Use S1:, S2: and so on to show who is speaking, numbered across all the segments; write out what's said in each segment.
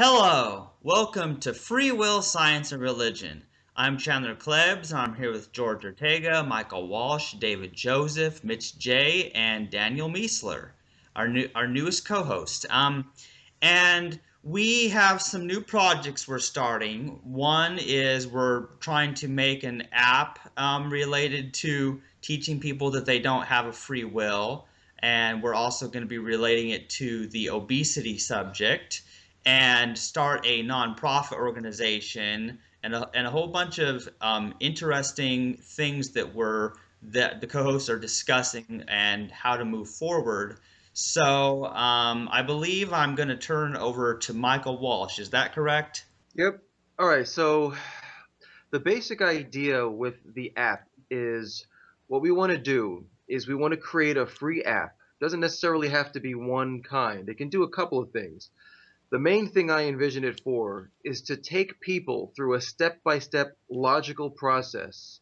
S1: Hello, welcome to Free Will, Science, and Religion. I'm Chandler Klebs, and I'm here with George Ortega, Michael Walsh, David Joseph, Mitch J, and Daniel Miessler, our newest co-host. And we have some new projects we're starting. One is we're trying to make an app related to teaching people that they don't have a free will, and we're also going to be relating it to the obesity subject and start a nonprofit organization and a whole bunch of interesting things that the co-hosts are discussing and how to move forward. So I believe I'm going to turn over to Michael Walsh. Is that correct?
S2: Yep. All right. So the basic idea with the app is what we want to do is we want to create a free app. Doesn't necessarily have to be one kind. It can do a couple of things. The main thing I envision it for is to take people through a step-by-step logical process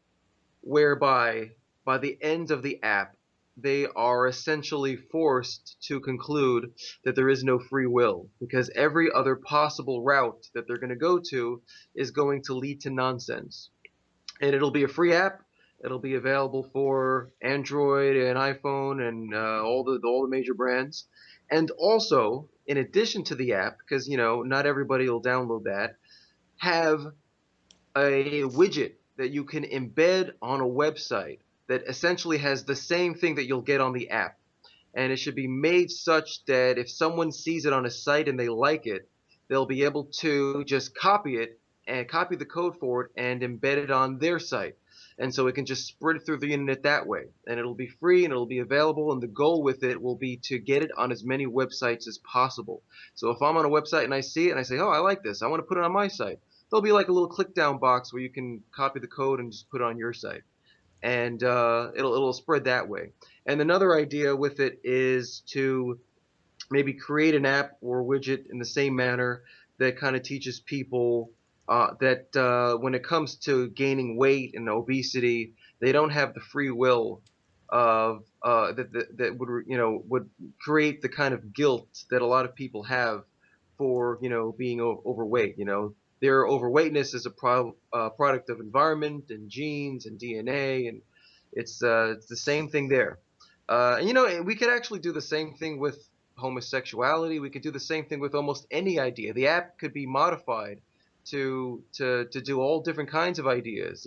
S2: whereby by the end of the app, they are essentially forced to conclude that there is no free will because every other possible route that they're going to go to is going to lead to nonsense. And it'll be a free app. It'll be available for Android and iPhone and all the major brands. And also, in addition to the app, because not everybody will download that, have a widget that you can embed on a website that essentially has the same thing that you'll get on the app. And it should be made such that if someone sees it on a site and they like it, they'll be able to just copy it and copy the code for it and embed it on their site. And so it can just spread through the internet that way. And it'll be free and it'll be available. And the goal with it will be to get it on as many websites as possible. So if I'm on a website and I see it and I say, oh, I like this, I want to put it on my site, there'll be like a little click down box where you can copy the code and just put it on your site. And it'll spread that way. And another idea with it is to maybe create an app or widget in the same manner that kind of teaches people that when it comes to gaining weight and obesity, they don't have the free will of that would create the kind of guilt that a lot of people have for being overweight. Their overweightness is a product of environment and genes and DNA, and it's the same thing there. And we could actually do the same thing with homosexuality. We could do the same thing with almost any idea. The app could be modified to do all different kinds of ideas.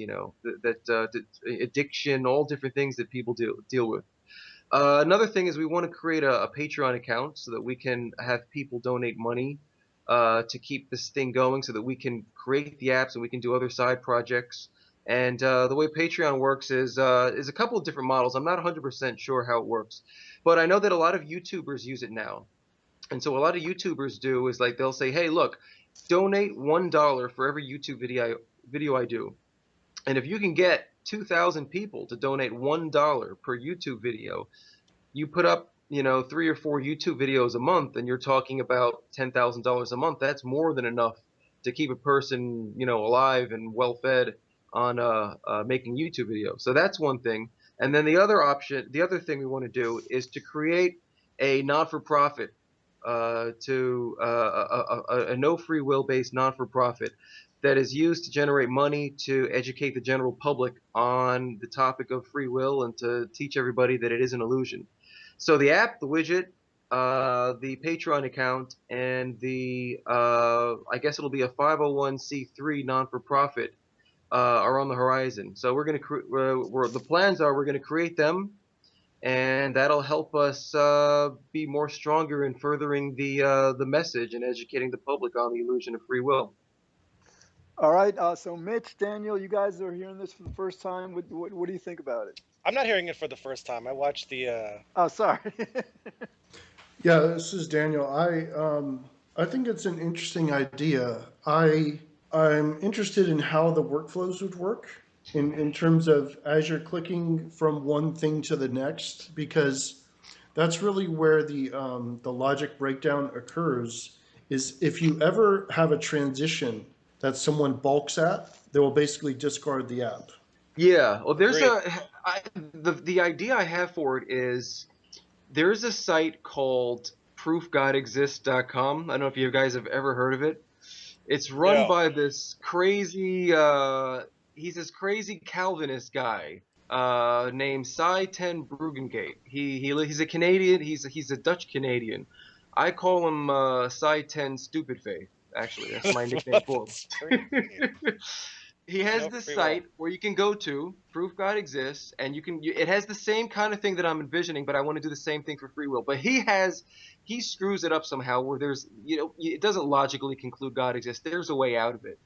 S2: Addiction, all different things that people deal with. Another thing is we want to create a Patreon account so that we can have people donate money to keep this thing going, so that we can create the apps and we can do other side projects. And the way Patreon works is a couple of different models. I'm not 100% sure how it works, but I know that a lot of YouTubers use it now. And so a lot of YouTubers do is like they'll say, "Hey, look, donate $1 for every YouTube video I do, and if you can get 2,000 people to donate $1 per YouTube video, you put up, 3 or 4 YouTube videos a month, and you're talking about $10,000 a month. That's more than enough to keep a person, alive and well fed on making YouTube videos. So that's one thing. And then the other thing we want to do is to create a non-for-profit, a no free will based non-for-profit that is used to generate money to educate the general public on the topic of free will and to teach everybody that it is an illusion. So the app, the widget, the Patreon account, and I guess it'll be a 501c3 non-for-profit are on the horizon. So the plans are we're going to create them, and that'll help us be more stronger in furthering the message and educating the public on the illusion of free will.
S3: All right. So Mitch, Daniel, you guys are hearing this for the first time. What do you think about it?
S4: I'm not hearing it for the first time. I watched the.
S3: Oh, sorry.
S5: Yeah, this is Daniel. I think it's an interesting idea. I'm interested in how the workflows would work in terms of as you're clicking from one thing to the next, because that's really where the logic breakdown occurs. Is if you ever have a transition that someone balks at, they will basically discard the app.
S2: Yeah, well,
S4: Great.
S2: the idea I have for it is there's a site called proofgodexists.com. I don't know if you guys have ever heard of it. It's run
S4: No.
S2: by this crazy, he's this crazy Calvinist guy named Cy Ten Brugengate. He's a Canadian. He's a Dutch Canadian. I call him Cy Ten Stupid Faith. Actually, that's my nickname for
S4: That's crazy.
S2: him. He has
S4: No
S2: this
S4: free will.
S2: site where you can go to, Proof God Exists, and it has the same kind of thing that I'm envisioning, but I want to do the same thing for free will. But he screws it up somehow where it doesn't logically conclude God exists. There's a way out of it.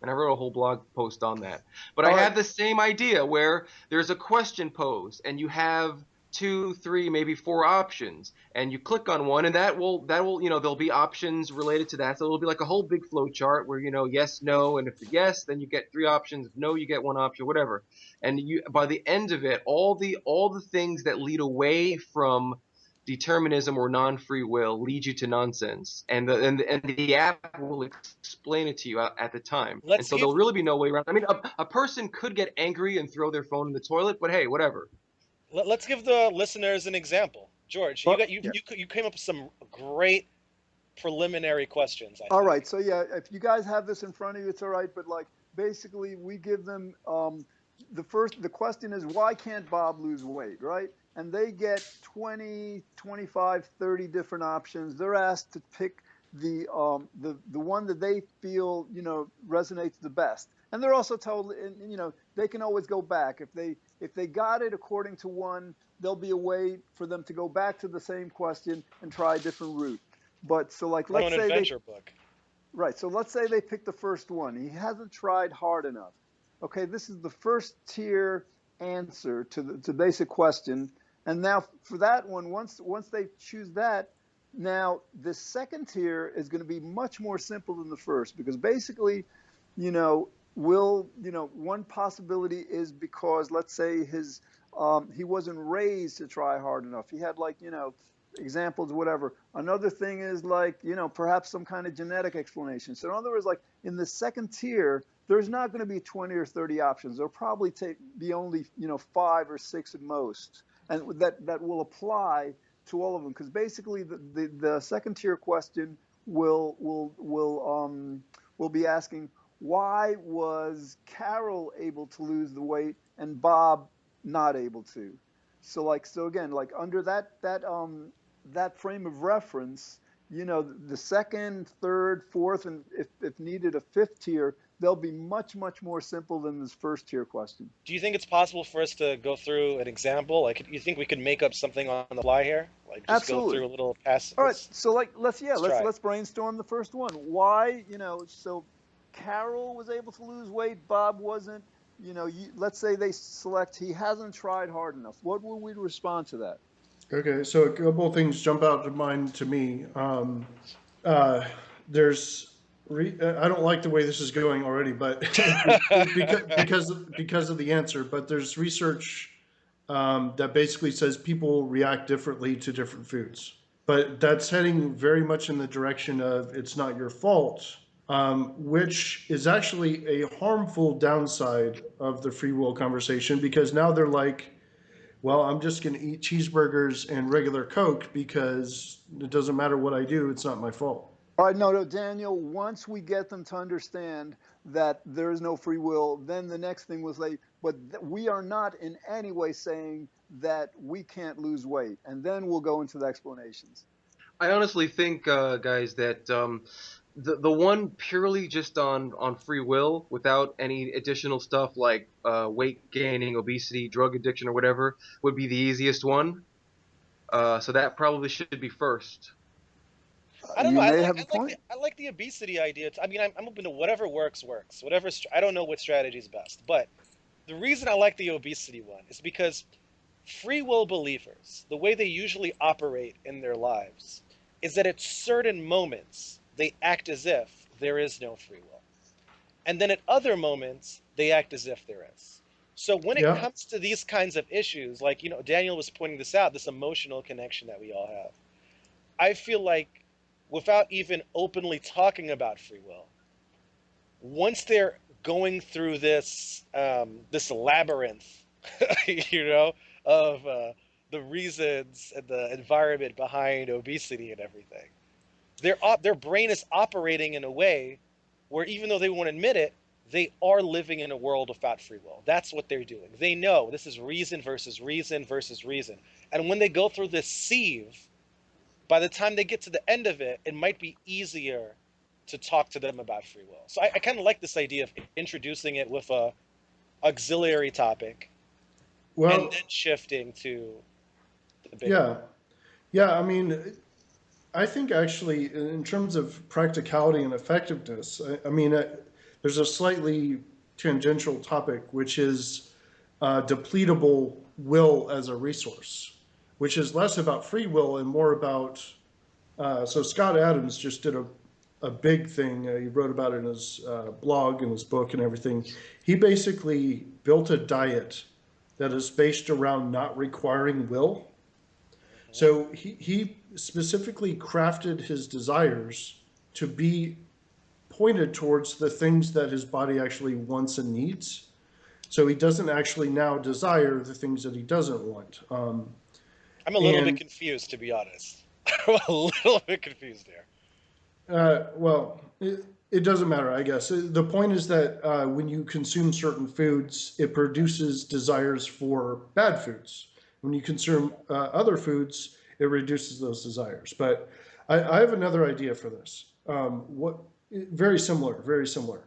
S2: And I wrote a whole blog post on that. But I have the same idea where there's a question posed and you have 2, 3, maybe 4 options, and you click on one, and that will there'll be options related to that. So it'll be like a whole big flow chart where yes, no, and if yes, then you get 3 options. If no, you get 1 option, whatever. And by the end of it, all the things that lead away from determinism or non-free will lead you to nonsense, and the app will explain it to you at the time, and
S4: Let's
S2: so
S4: give
S2: there'll really be no way around. I mean, a person could get angry and throw their phone in the toilet, but hey, whatever.
S4: let's give the listeners an example. George,
S3: Well, yeah.
S4: you came up with some great preliminary questions, I
S3: All
S4: think.
S3: right. So yeah, if you guys have this in front of you, it's all right. But like basically, we give them the question is why can't Bob lose weight, right? And they get 20, 25, 30 different options. They're asked to pick the one that they feel resonates the best. And they're also told, they can always go back if they got it according to one. There'll be a way for them to go back to the same question and try a different route. But so like
S4: From
S3: let's
S4: an
S3: say they
S4: adventure book.
S3: right, so let's say they pick the first one. He hasn't tried hard enough. Okay, this is the first tier answer to the basic question. And now for that one, once they choose that, now the second tier is going to be much more simple than the first, because basically, one possibility is because let's say he wasn't raised to try hard enough. He had examples, whatever. Another thing is perhaps some kind of genetic explanation. So in other words, like in the second tier, there's not going to be 20 or 30 options. There'll probably be only 5 or 6 at most, and that will apply to all of them, because basically the second tier question will be asking, why was Carol able to lose the weight and Bob not able to? So again, like under that frame of reference, the second, third, fourth, and if needed a fifth tier, they'll be much, much more simple than this first tier question.
S4: Do you think it's possible for us to go through an example? Like, you think we could make up something on the fly here? Like, just go
S3: Absolutely.
S4: through a little pass.
S3: All right, so let's
S4: try.
S3: brainstorm the first one. Why, so Carol was able to lose weight, Bob wasn't. Let's say they select he hasn't tried hard enough. What would we respond to that?
S5: Okay, so a couple of things jump out to mind to me. There's, I don't like the way this is going already, but because of the answer. But there's research that basically says people react differently to different foods. But that's heading very much in the direction of it's not your fault, which is actually a harmful downside of the free will conversation, because now they're like, well, I'm just going to eat cheeseburgers and regular Coke because it doesn't matter what I do, it's not my fault.
S3: All right, no, Daniel, once we get them to understand that there is no free will, then the next thing was but we are not in any way saying that we can't lose weight. And then we'll go into the explanations.
S2: I honestly think, guys, that the one purely just on free will, without any additional stuff like weight gaining, obesity, drug addiction, or whatever, would be the easiest one. So that probably should be first.
S4: I don't know.
S3: You may have a point.
S4: I like the obesity idea. I mean, I'm open to whatever works. Whatever. I don't know what strategy is best, but the reason I like the obesity one is because free will believers, the way they usually operate in their lives, is that at certain moments they act as if there is no free will, and then at other moments they act as if there is. So when it comes to these kinds of issues, like Daniel was pointing this out, this emotional connection that we all have, I feel like, without even openly talking about free will, once they're going through this this labyrinth, of the reasons and the environment behind obesity and everything. Their brain is operating in a way where even though they won't admit it, they are living in a world of fat free will. That's what they're doing. They know this is reason versus reason versus reason. And when they go through this sieve, by the time they get to the end of it, it might be easier to talk to them about free will. So I kind of like this idea of introducing it with a auxiliary topic and
S5: Well,
S4: then shifting to the bigger
S5: yeah,
S4: one.
S5: yeah. I mean, I think actually, in terms of practicality and effectiveness, I mean, there's a slightly tangential topic, which is depletable will as a resource, which is less about free will and more about. So Scott Adams just did a big thing. He wrote about it in his blog and his book and everything. He basically built a diet that is based around not requiring will. So he specifically crafted his desires to be pointed towards the things that his body actually wants and needs. So he doesn't actually now desire the things that he doesn't want.
S4: I'm a little bit
S5: And
S4: confused, to be honest. I'm a little bit confused there.
S5: well, it doesn't matter, I guess. The point is that when you consume certain foods, it produces desires for bad foods. When you consume other foods, it reduces those desires. But I have another idea for this. Very similar, very similar.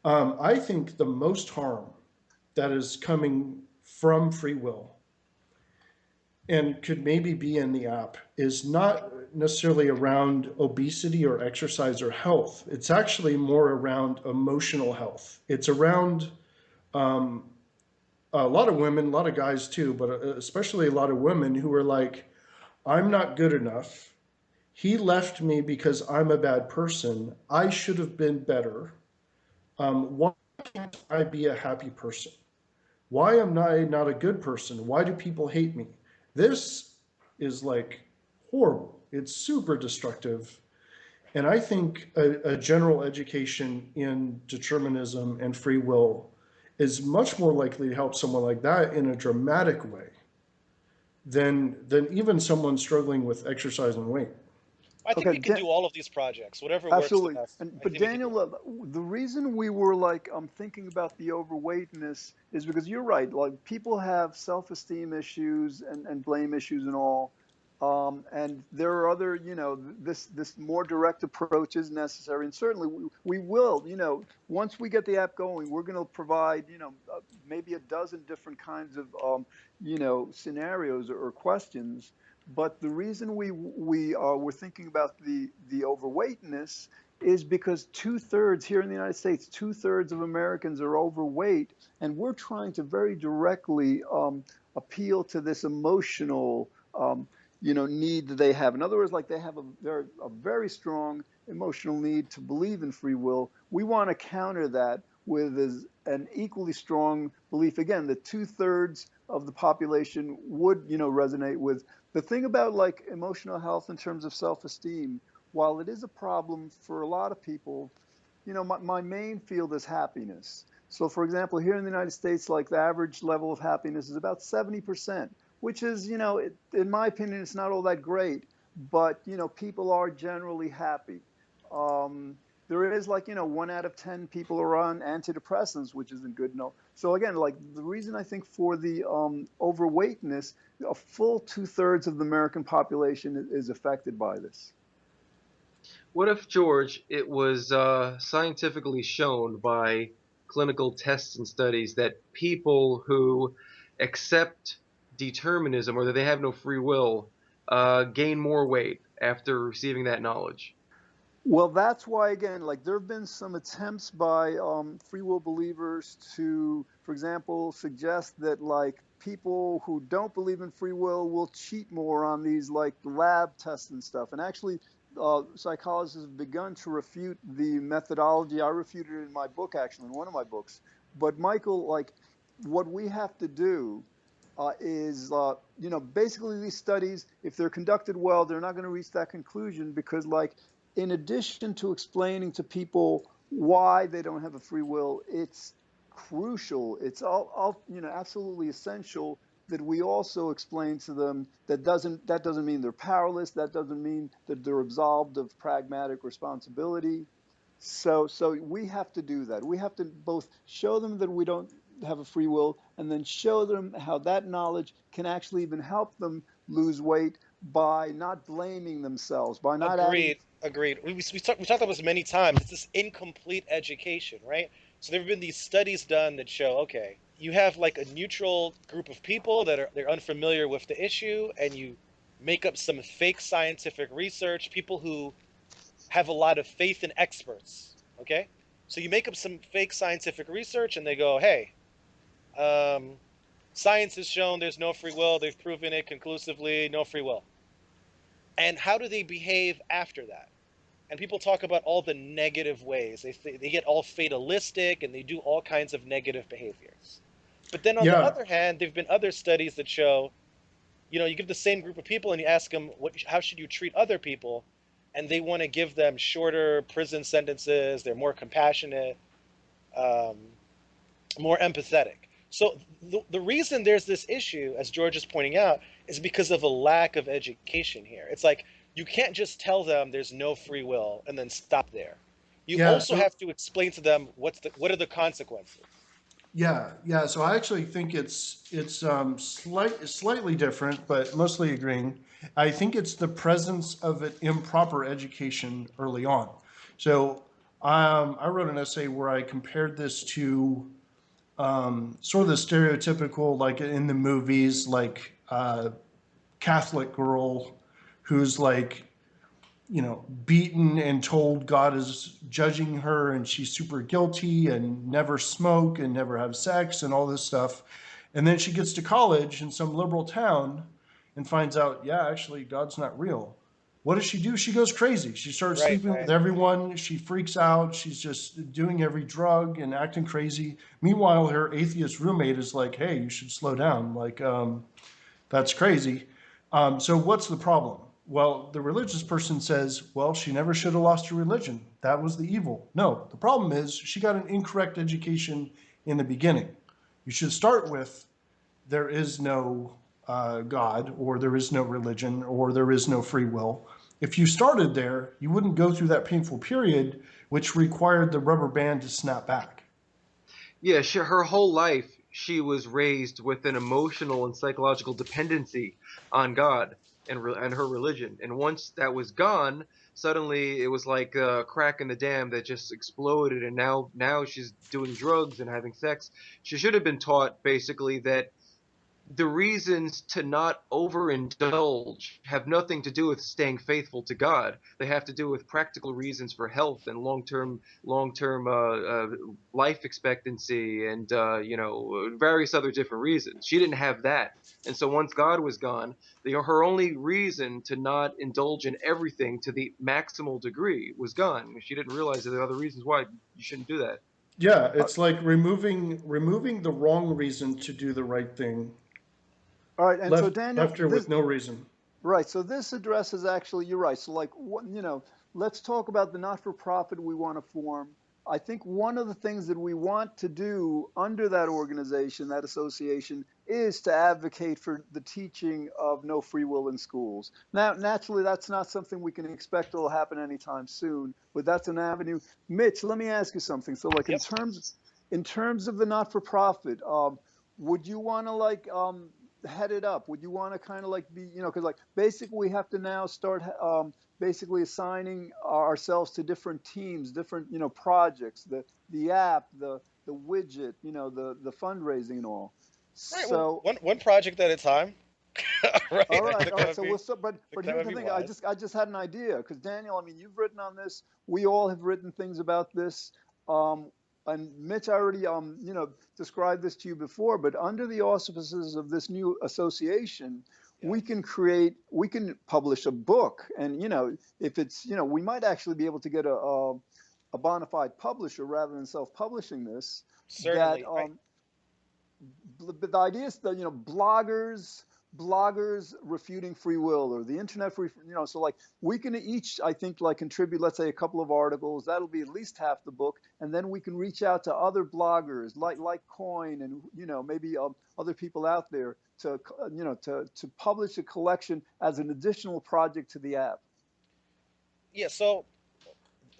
S5: I think the most harm that is coming from free will and could maybe be in the app is not necessarily around obesity or exercise or health. It's actually more around emotional health. It's around um, a lot of women, a lot of guys too, but especially a lot of women who are like, I'm not good enough. He left me because I'm a bad person. I should have been better. Why can't I be a happy person? Why am I not a good person? Why do people hate me? This is like horrible. It's super destructive. And I think a general education in determinism and free will is much more likely to help someone like that in a dramatic way than even someone struggling with exercise and weight.
S4: I think
S3: Okay,
S4: we can do all of these projects, whatever works the
S3: absolutely.
S4: best.
S3: And
S4: I
S3: but
S4: think we can do
S3: Daniel,
S4: it.
S3: the reason we were like thinking about the overweightness is because you're right. Like people have self-esteem issues and blame issues and all. And there are other, this more direct approach is necessary. And certainly we will, once we get the app going, we're going to provide, maybe a dozen different kinds of, scenarios or questions. But the reason we're thinking about the overweightness is because 2/3 here in the United States, 2/3 of Americans are overweight, and we're trying to very directly appeal to this emotional, need that they have. In other words, like they have a very strong emotional need to believe in free will. We want to counter that with an equally strong belief. Again, that 2/3 of the population would, resonate with. The thing about like emotional health in terms of self-esteem, while it is a problem for a lot of people, my main field is happiness. So for example, here in the United States, like the average level of happiness is about 70%, which is, in my opinion, it's not all that great, but, people are generally happy. Um, there is like, 1 out of 10 people are on antidepressants, which isn't good. No. So again, like the reason I think for the overweightness, a full 2/3 of the American population is affected by this.
S2: What if, George, it was scientifically shown by clinical tests and studies that people who accept determinism or that they have no free will gain more weight after receiving that knowledge?
S3: Well, that's why, again, like there have been some attempts by free will believers to, for example, suggest that like people who don't believe in free will cheat more on these like lab tests and stuff. And actually, psychologists have begun to refute the methodology. I refuted it in my book, actually, in one of my books. But Michael, like, what we have to do is, basically these studies, if they're conducted well, they're not going to reach that conclusion because, like, in addition to explaining to people why they don't have a free will, it's crucial. It's all absolutely essential that we also explain to them that doesn't mean they're powerless. That doesn't mean that they're absolved of pragmatic responsibility. So we have to do that. We have to both show them that we don't have a free will, and then show them how that knowledge can actually even help them lose weight by not blaming themselves, by not adding.
S4: Agreed. Agreed. We talked about this many times. It's this incomplete education, right? So there have been these studies done that show, okay, you have like a neutral group of people that are they're unfamiliar with the issue, and you make up some fake scientific research, people who have a lot of faith in experts. Okay, so you make up some fake scientific research, and they go, hey, um, science has shown there's no free will. They've proven it conclusively, no free will. And how do they behave after that? And people talk about all the negative ways. They get all fatalistic and they do all kinds of negative behaviors. But then on the
S5: Yeah,
S4: other hand, there've been other studies that show, you give the same group of people and you ask them, how should you treat other people? And they want to give them shorter prison sentences. They're more compassionate, um, more empathetic. So the reason there's this issue, as George is pointing out, is because of a lack of education here. It's like you can't just tell them there's no free will and then stop there. You
S5: yeah.
S4: also
S5: So
S4: have to explain to them what are the consequences.
S5: yeah. So I actually think it's slightly different, but mostly agreeing. I think it's the presence of an improper education early on. So I wrote an essay where I compared this to sort of the stereotypical, like in the movies, like Catholic girl who's like, beaten and told God is judging her and she's super guilty and never smoke and never have sex and all this stuff. And then she gets to college in some liberal town and finds out, yeah, actually, God's not real. What does she do? She goes crazy. She starts
S4: Right,
S5: sleeping with
S4: right.
S5: everyone. She freaks out. She's just doing every drug and acting crazy. Meanwhile, her atheist roommate is like, hey, you should slow down. Like, that's crazy. So what's the problem? Well, the religious person says, well, she never should have lost her religion. That was the evil. No, the problem is she got an incorrect education in the beginning. You should start with there is no God, or there is no religion, or there is no free will. If you started there, you wouldn't go through that painful period, which required the rubber band to snap back.
S2: Yeah, her whole life she was raised with an emotional and psychological dependency on God and her religion. And once that was gone, suddenly it was like a crack in the dam that just exploded. And now she's doing drugs and having sex. She should have been taught basically that the reasons to not overindulge have nothing to do with staying faithful to God. They have to do with practical reasons for health and long-term life expectancy and various other different reasons. She didn't have that, and so once God was gone, her only reason to not indulge in everything to the maximal degree was gone. She didn't realize that there are other reasons why you shouldn't do that.
S5: Yeah,
S3: Uh,
S5: it's like removing the wrong reason to do the right thing.
S3: all right, and so Daniel,
S5: Left her with
S3: this
S5: no reason.
S3: right. So this addresses actually, you're right. So like, let's talk about the not-for-profit we want to form. I think one of the things that we want to do under that organization, that association, is to advocate for the teaching of no free will in schools. Now, naturally, that's not something we can expect will happen anytime soon, but that's an avenue. Mitch, let me ask you something. So, like,
S4: Yep.
S3: in terms of the not-for-profit, would you want to like head it up? Would you want to kind of like be, because like basically we have to now start basically assigning ourselves to different teams, different projects, the app, the widget, the fundraising and all.
S4: Right. Well,
S3: So
S4: one project at a time. Right.
S3: all
S4: I
S3: right,
S4: think
S3: all
S4: that
S3: right.
S4: would
S3: So
S4: be I
S3: we'll so, but
S4: think that
S3: here's
S4: would
S3: the
S4: be
S3: thing.
S4: wise.
S3: I just had an idea because Daniel, I mean, you've written on this. We all have written things about this. Um, and Mitch, I already described this to you before. But under the auspices of this new association,
S4: Yeah.
S3: we can publish a book. And if it's we might actually be able to get a bona fide publisher rather than self-publishing this. That
S4: Certainly. I
S3: but the idea is that bloggers, bloggers refuting free will or the internet free, so like we can each, I think, like contribute, let's say a couple of articles. That'll be at least half the book. And then we can reach out to other bloggers like Coin and, maybe other people out there to, to publish a collection as an additional project to the app.
S4: Yeah, so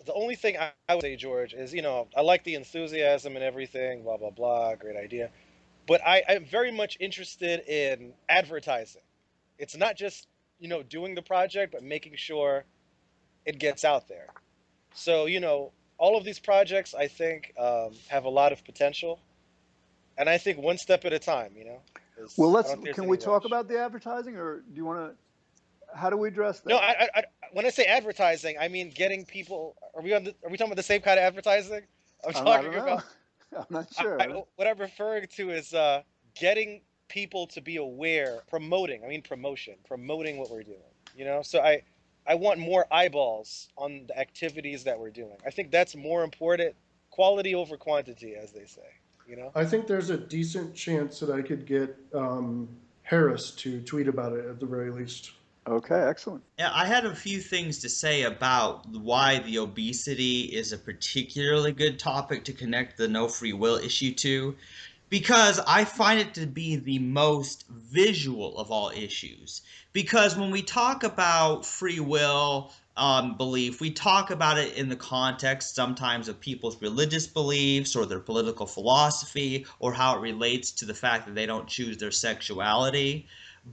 S4: the only thing I would say, George, is, I like the enthusiasm and everything, blah, blah, blah, great idea. But I'm very much interested in advertising. It's not just, doing the project, but making sure it gets out there. So, all of these projects, I think, have a lot of potential. And I think one step at a time, 'cause
S3: Well,
S4: I don't think there's
S3: can
S4: any
S3: we talk
S4: rush.
S3: about the advertising, or do you want to, how do we address
S4: No,
S3: that?
S4: when I say advertising, I mean getting people. Are we talking about the same kind of advertising? I'm
S3: I don't
S4: talking
S3: know.
S4: about.
S3: I'm not sure.
S4: What I'm referring to is getting people to be aware, promoting. I mean promoting what we're doing. So I want more eyeballs on the activities that we're doing. I think that's more important, quality over quantity, as they say.
S5: I think there's a decent chance that I could get Harris to tweet about it at the very least.
S3: Okay, excellent.
S1: Yeah, I had a few things to say about why the obesity is a particularly good topic to connect the no free will issue to, because I find it to be the most visual of all issues. Because when we talk about free will belief, we talk about it in the context sometimes of people's religious beliefs or their political philosophy or how it relates to the fact that they don't choose their sexuality.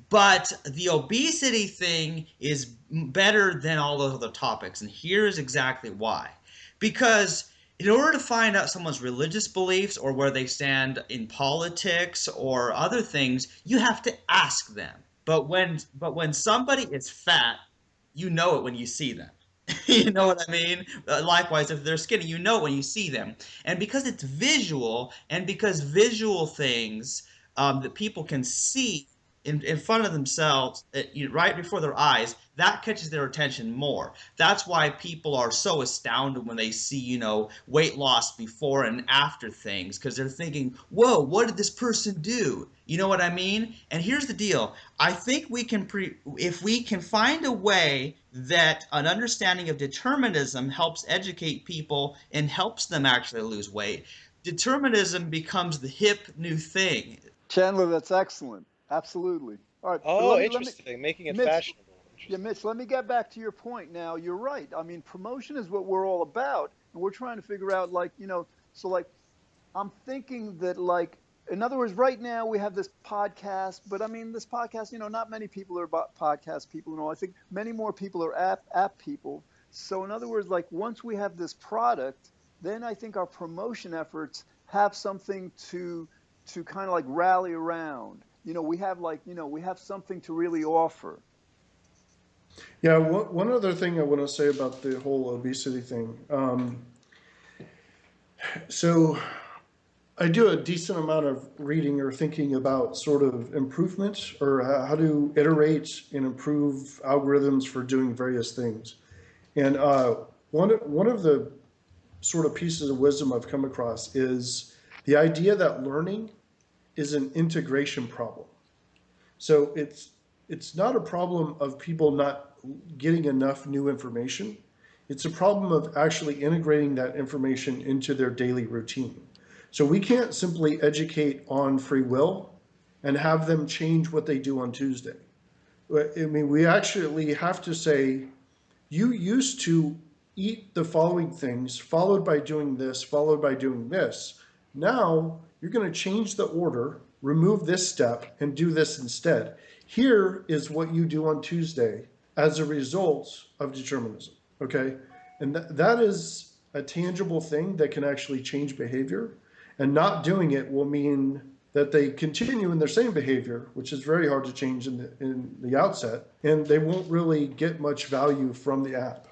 S1: But the obesity thing is better than all those other topics, and here's exactly why. Because in order to find out someone's religious beliefs or where they stand in politics or other things, you have to ask them. But when somebody is fat, you know it when you see them. You know what I mean? Likewise, if they're skinny, you know it when you see them. And because it's visual, and because visual things that people can see in front of themselves, right before their eyes, that catches their attention more. That's why people are so astounded when they see, weight loss before and after things, because they're thinking, whoa, what did this person do? You know what I mean? And here's the deal. I think if we can find a way that an understanding of determinism helps educate people and helps them actually lose weight, determinism becomes the hip new thing.
S3: Chandler, that's excellent. Absolutely. All right, but
S4: Oh, interesting. Making it
S3: Mitch,
S4: fashionable.
S3: yeah,
S4: Interesting.
S3: Mitch, let me get back to your point now. You're right. I mean, promotion is what we're all about. And we're trying to figure out, like, so like, I'm thinking that, like, in other words, right now we have this podcast, but I mean, this podcast, not many people are about podcast people and all. I think many more people are app people. So, in other words, like, once we have this product, then I think our promotion efforts have something to kind of like rally around. We have like, we have something to really offer.
S5: Yeah, one other thing I want to say about the whole obesity thing. So I do a decent amount of reading or thinking about sort of improvement or how to iterate and improve algorithms for doing various things. And one of the sort of pieces of wisdom I've come across is the idea that learning is an integration problem. So it's not a problem of people not getting enough new information. It's a problem of actually integrating that information into their daily routine. So we can't simply educate on free will and have them change what they do on Tuesday. I mean, we actually have to say, you used to eat the following things, followed by doing this, followed by doing this. Now you're going to change the order, remove this step, and do this instead. Here is what you do on Tuesday as a result of determinism. Okay? And that is a tangible thing that can actually change behavior. And not doing it will mean that they continue in their same behavior, which is very hard to change in the outset, and they won't really get much value from the app.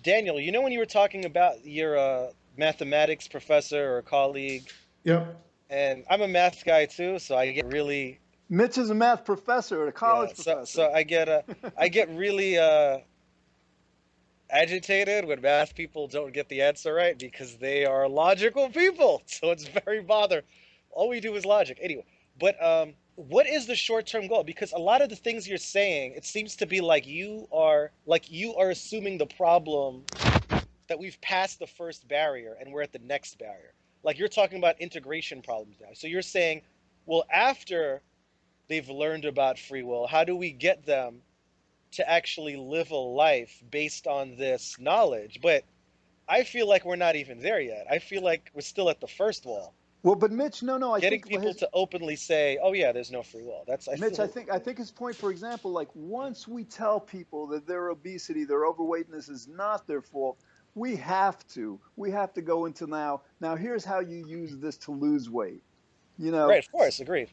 S4: Daniel, when you were talking about your mathematics professor or colleague,
S5: Yep.
S4: and I'm a math guy too, so I get really,
S3: Mitch is a math professor, a
S4: yeah.
S3: college
S4: So
S3: professor.
S4: I get really agitated when math people don't get the answer right because they are logical people. So it's very bother. All we do is logic. Anyway, but what is the short-term goal? Because a lot of the things you're saying, it seems to be like you are assuming the problem that we've passed the first barrier and we're at the next barrier. Like you're talking about integration problems now. So you're saying, well, after they've learned about free will, how do we get them to actually live a life based on this knowledge? But I feel like we're not even there yet. I feel like we're still at the first wall.
S3: Well, but Mitch, no, I
S4: Getting
S3: think
S4: people
S3: his
S4: to openly say, "Oh yeah, there's no free will." That's I
S3: Mitch, I
S4: feel.
S3: think I think his point, for example, like once we tell people that their obesity, their overweightness is not their fault, we have to go into now here's how you use this to lose weight. You
S4: Right,
S3: know,
S4: of course, agreed.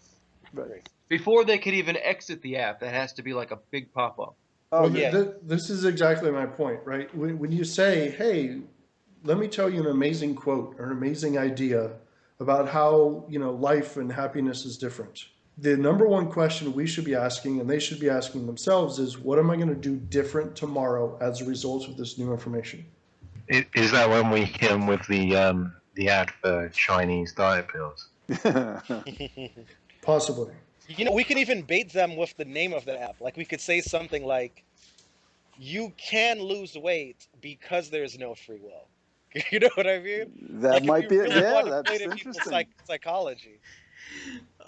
S3: but
S4: Agreed.
S2: Before they could even exit the app, that has to be like a big pop-up.
S3: oh
S5: Well,
S3: yeah.
S4: Yeah.
S5: this is exactly my point, right? When you say, hey, let me tell you an amazing quote or an amazing idea about how, life and happiness is different. The number one question we should be asking, and they should be asking themselves, is what am I going to do different tomorrow as a result of this new information?
S6: Is that when we hit them with the ad for Chinese diet pills?
S5: Possibly.
S4: We could even bait them with the name of the app. Like we could say something like, "You can lose weight because there's no free will." You know what I mean?
S3: That
S4: Like if
S3: might
S4: you
S3: be it.
S4: really
S3: Yeah,
S4: want to play
S3: that's
S4: to people's
S3: interesting.
S4: psychology.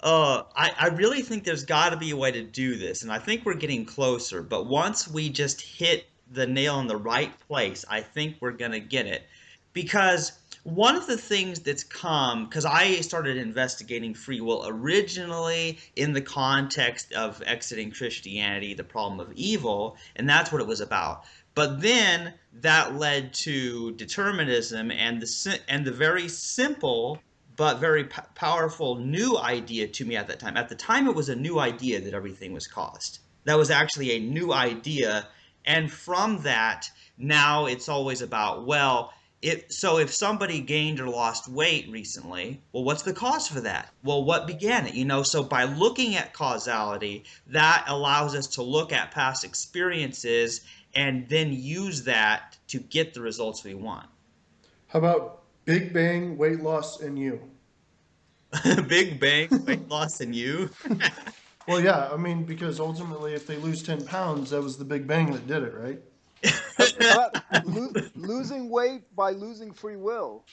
S1: I really think there's got to be a way to do this, and I think we're getting closer. But once we just hit the nail in the right place, I think we're going to get it. Because one of the things that's come, because I started investigating free will originally in the context of exiting Christianity, the problem of evil, and that's what it was about. But then that led to determinism and the very simple but very powerful new idea to me at that time. At the time, it was a new idea that everything was caused. That was actually a new idea. And from that, now it's always about, well, so if somebody gained or lost weight recently, well, what's the cause for that? Well, what began it? So by looking at causality, that allows us to look at past experiences and then use that to get the results we want.
S5: How about Big Bang, weight loss, and you?
S1: Big Bang, weight loss, and you.
S5: Well, yeah, I mean, because ultimately, if they lose 10 pounds, that was the Big Bang that did it, right?
S3: How about losing weight by losing free will?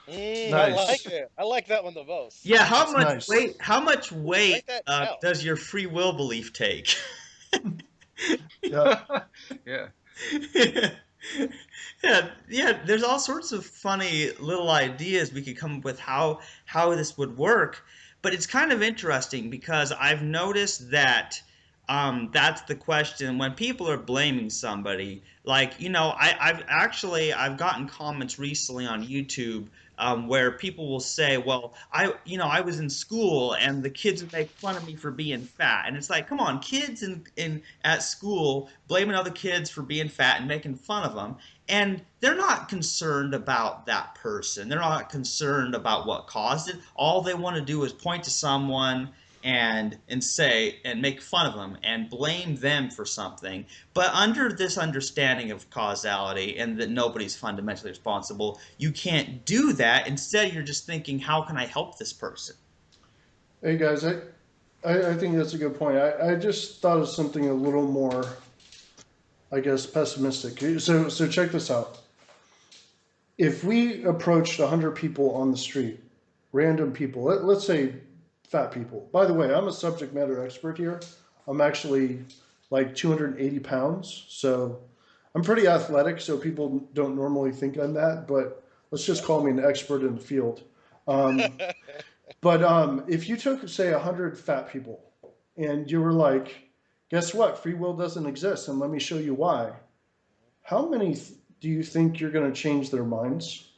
S4: I like
S5: Nice.
S4: it. I like that one the most.
S1: Yeah,
S5: That's nice.
S1: how much
S4: Ooh, write
S1: weight
S4: that down.
S1: does your free will belief take?
S5: Yeah.
S2: Yeah.
S1: Yeah, there's all sorts of funny little ideas we could come up with how this would work, but it's kind of interesting because I've noticed that that's the question when people are blaming somebody. Like, I've gotten comments recently on YouTube where people will say, "Well, I was in school and the kids would make fun of me for being fat," and it's like, come on, kids in at school blaming other kids for being fat and making fun of them, and they're not concerned about that person. They're not concerned about what caused it. All they want to do is point to someone and say and make fun of them and blame them for something. But under this understanding of causality and that nobody's fundamentally responsible, you can't do that. Instead, you're just thinking, how can I help this person?
S5: Hey, guys, I think that's a good point. I just thought of something a little more, I guess, pessimistic. So check this out. If we approached 100 people on the street, random people, let's say fat people. By the way, I'm a subject matter expert here. I'm actually like 280 pounds, so I'm pretty athletic, so people don't normally think I'm that, but let's just call me an expert in the field. Um, but if you took, say, 100 fat people and you were like, guess what? Free will doesn't exist, and let me show you why. How many do you think you're going to change their minds?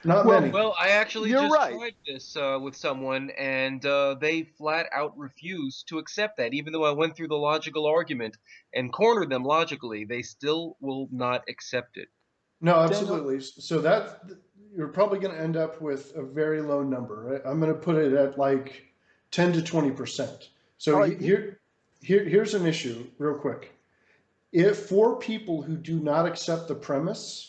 S5: Not
S3: Well,
S5: many.
S2: Well, I actually
S3: you're
S2: just
S3: right.
S2: tried this with someone, and they flat out refused to accept that. Even though I went through the logical argument and cornered them logically, they still will not accept it.
S5: No,
S3: Daniel,
S5: absolutely. So that you're probably going to end up with a very low number. Right? I'm going to put it at like 10 to 20%.
S3: all
S5: So
S3: right.
S5: here's an issue, real quick. If for people who do not accept the premise,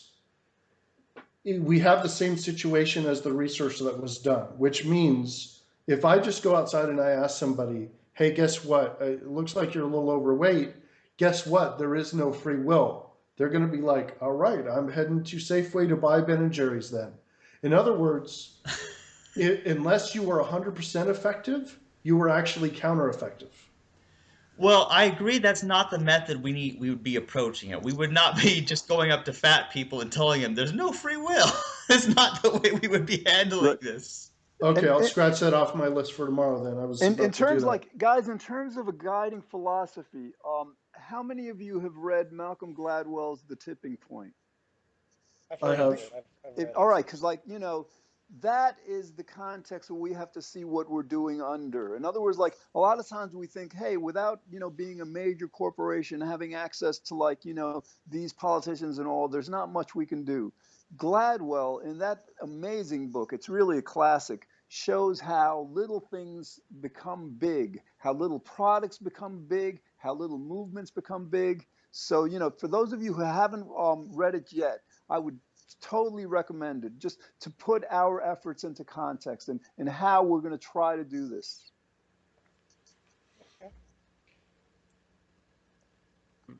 S5: we have the same situation as the research that was done, which means If I just go outside and I ask somebody, hey, guess what? It looks like you're a little overweight. Guess what? There is no free will. They're going to be like, all right, I'm heading to Safeway to buy Ben and Jerry's then. In other words, unless you are 100% effective, you are actually counter effective.
S1: Well, I agree that's not the method we would be approaching it. We would not be just going up to fat people and telling them there's no free will. That's not the way we would be handling
S3: Right.
S1: this.
S5: Okay,
S3: And,
S5: I'll
S3: and
S5: scratch that off my list for tomorrow then. I was
S3: in
S5: about to do
S3: terms
S5: that.
S3: like guys, in terms of a guiding philosophy, how many of you have read Malcolm Gladwell's The Tipping Point?
S4: I've
S5: I
S4: heard of
S5: have.
S4: it. I've read
S3: All
S4: it.
S3: right, because like that is the context where we have to see what we're doing under. In other words, like a lot of times we think, hey, without being a major corporation, having access to like these politicians and all, there's not much we can do. Gladwell, in that amazing book, it's really a classic, shows how little things become big, how little products become big, how little movements become big. So for those of you who haven't read it yet, I would totally recommend it, just to put our efforts into context and how we're going to try to do this.
S4: Okay. Get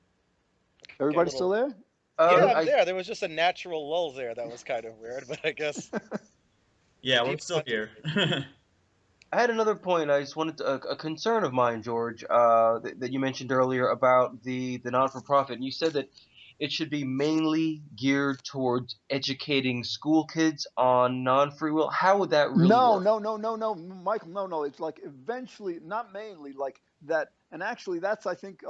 S4: a
S3: Everybody still
S4: little.
S3: there?
S4: Yeah, I'm
S2: I
S4: there. There was just a natural lull there that was kind of weird, but I guess
S1: Yeah, we're
S4: deep
S1: still
S4: content.
S1: here.
S2: I had another point. I just wanted to, a concern of mine, George, that you mentioned earlier about the non-for-profit. And you said that it should be mainly geared towards educating school kids on non-free will. How would that really
S3: No,
S2: work?
S3: no, no, no, no, Michael, no. It's like eventually, not mainly like that. And actually, that's I think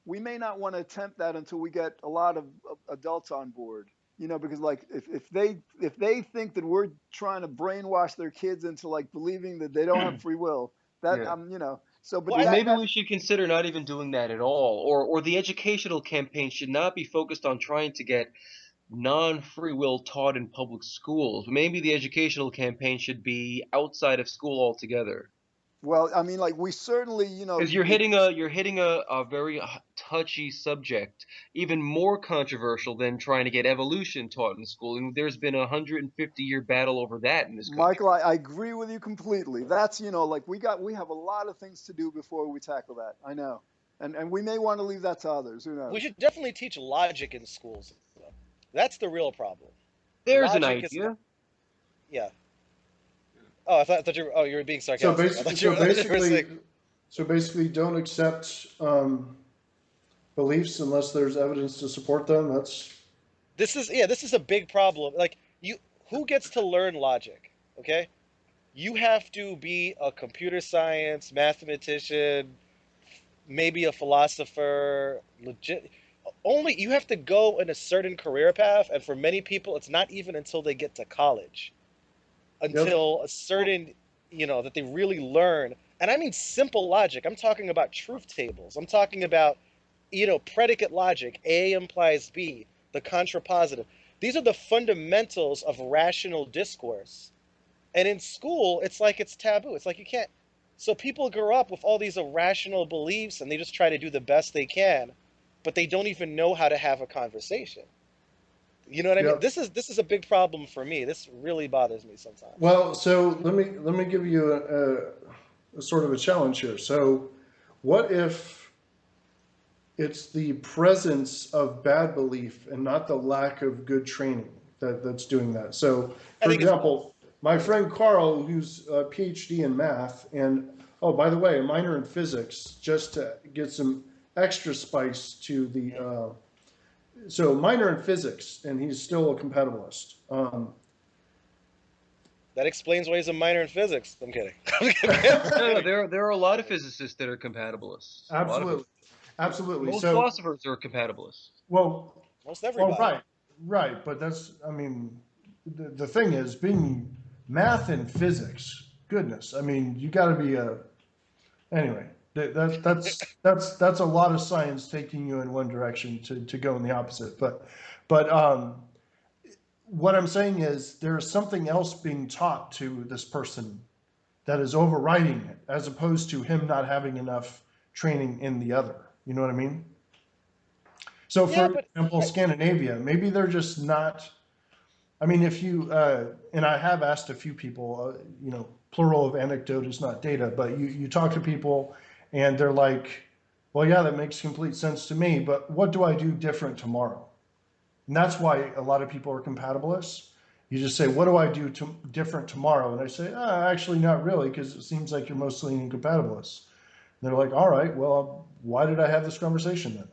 S3: we may not want to attempt that until we get a lot of adults on board. Because like if they think that we're trying to brainwash their kids into like believing that they don't have free will, that
S2: Yeah.
S3: so but
S4: Well,
S2: Well,
S3: that
S2: maybe
S3: that
S2: we should consider not even doing that at all, or the educational campaign should not be focused on trying to get non-free will taught in public schools. Maybe the educational campaign should be outside of school altogether.
S3: well, I mean, like we certainly,
S2: Because you're hitting a very touchy subject, even more controversial than trying to get evolution taught in school. And there's been a 150-year battle over that in this country.
S3: Michael, I agree with you completely. That's, like we have a lot of things to do before we tackle that. I know. And we may want to leave that to others. Who
S4: we
S3: knows?
S4: should definitely teach logic in schools, though. That's the real problem.
S2: There's an
S4: Logic is not.
S2: idea.
S4: Yeah. Oh, I thought you. Oh, you were being
S5: So
S4: sarcastic. I
S5: basically,
S4: thought you.
S5: so
S4: I thought you were saying
S5: basically, so basically, don't accept beliefs unless there's evidence to support them. That's
S4: this is. Yeah, this is a big problem. Like you, who gets to learn logic? Okay, you have to be a computer science mathematician, maybe a philosopher. Legit. Only you have to go in a certain career path, and for many people, it's not even until they get to college,
S5: yep.
S4: until a certain, that they really learn. And I mean simple logic. I'm talking about truth tables. I'm talking about, predicate logic. A implies B, the contrapositive. These are the fundamentals of rational discourse. And in school, it's like it's taboo. It's like you can't. So people grow up with all these irrational beliefs and they just try to do the best they can, but they don't even know how to have a conversation. You know what I mean?
S5: Yep.
S4: This is a big problem for me. This really bothers me sometimes.
S5: Well, so let me give you a sort of a challenge here. So, what if it's the presence of bad belief and not the lack of good training that's doing that? So,
S4: I
S5: for
S4: think it's both.
S5: example, my
S4: I think it's
S5: friend
S4: both.
S5: Carl, who's a PhD in math, and oh, by the way, a minor in physics, just to get some extra spice to the.
S4: Mhm.
S5: So, minor in physics, and he's still a compatibilist.
S4: That explains why he's a minor in physics. I'm kidding. I'm
S2: No,
S4: kidding.
S2: there are a lot of physicists that are compatibilists. A lot of them.
S5: Absolutely. Absolutely.
S2: Most
S5: So,
S2: philosophers are compatibilists.
S5: well,
S4: Most
S5: well,
S4: everybody.
S5: right, right. But that's, I mean, the thing is, being math and physics, goodness, I mean, you got to be a, anyway, that's a lot of science taking you in one direction to go in the opposite. But what I'm saying is there's something else being taught to this person that is overriding it, as opposed to him not having enough training in the other. You know what I mean? So,
S4: Yeah,
S5: for
S4: but
S5: example,
S4: I,
S5: Scandinavia, maybe they're just not. I mean, if you and I have asked a few people, plural of anecdote is not data, but you talk to people and they're like, well, yeah, that makes complete sense to me, but what do I do different tomorrow? And that's why a lot of people are compatibilists. You just say, what do I do different tomorrow? And I say, actually, not really, because it seems like you're mostly incompatibilists. And they're like, all right, well, why did I have this conversation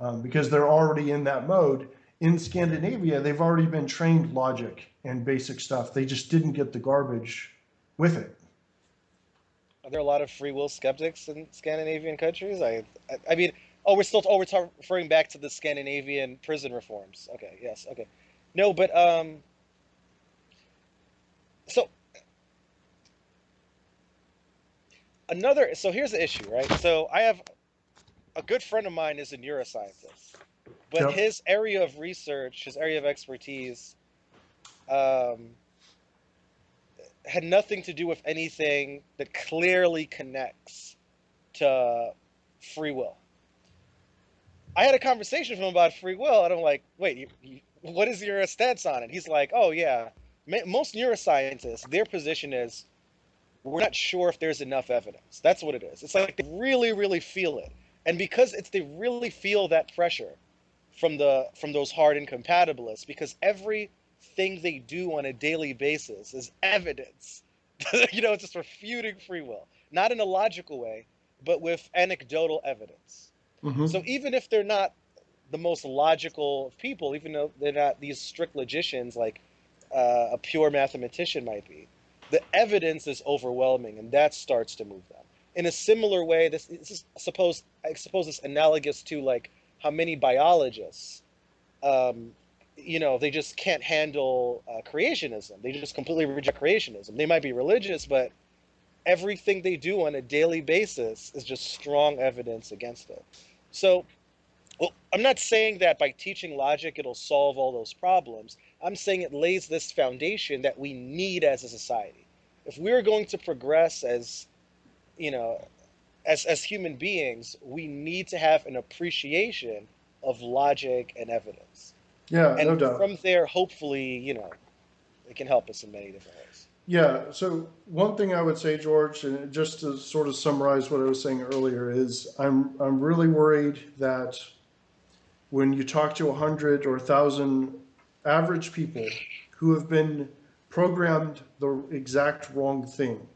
S5: then? Because they're already in that mode. In Scandinavia, they've already been trained logic and basic stuff. They just didn't get the garbage with it.
S4: Are there a lot of free will skeptics in Scandinavian countries? I mean, we're referring back to the Scandinavian prison reforms. Okay, yes, okay. No, but so so here's the issue, right? So I have a good friend of mine is a neuroscientist, but
S5: Yep.
S4: his area of research, his area of expertise, um, had nothing to do with anything that clearly connects to free will. I had a conversation with him about free will, and I'm like, wait, what is your stance on it? He's like, oh yeah, most neuroscientists, their position is we're not sure if there's enough evidence. That's what it is. It's like they really, really feel it, and because they really feel that pressure from those hard incompatibilists, because everything they do on a daily basis is evidence. Just refuting free will, not in a logical way, but with anecdotal evidence.
S5: Mm-hmm.
S4: So even if they're not the most logical of people, even though they're not these strict logicians like a pure mathematician might be, the evidence is overwhelming, and that starts to move them. In a similar way, this is I suppose it's analogous to like how many biologists, um, they just can't handle creationism. They just completely reject creationism. They might be religious, but everything they do on a daily basis is just strong evidence against it. So, well, I'm not saying that by teaching logic it'll solve all those problems. I'm saying it lays this foundation that we need as a society. If we're going to progress you know, as human beings, we need to have an appreciation of logic and evidence.
S5: Yeah, no
S4: And
S5: doubt.
S4: from there, hopefully, it can help us in many different ways.
S5: Yeah, so one thing I would say, George, and just to sort of summarize what I was saying earlier, is I'm really worried that when you talk to 100 or 1,000 average people who have been programmed the exact wrong thing,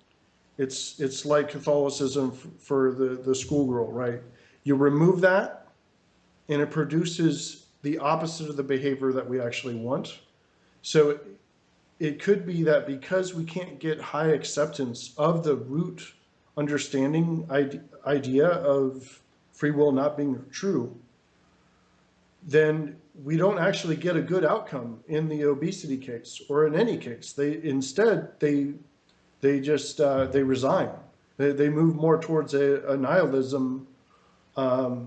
S5: it's like Catholicism for the schoolgirl, right? You remove that, and it produces the opposite of the behavior that we actually want. So it could be that because we can't get high acceptance of the root understanding idea of free will not being true, then we don't actually get a good outcome in the obesity case or in any case. They just they resign. They move more towards a nihilism, or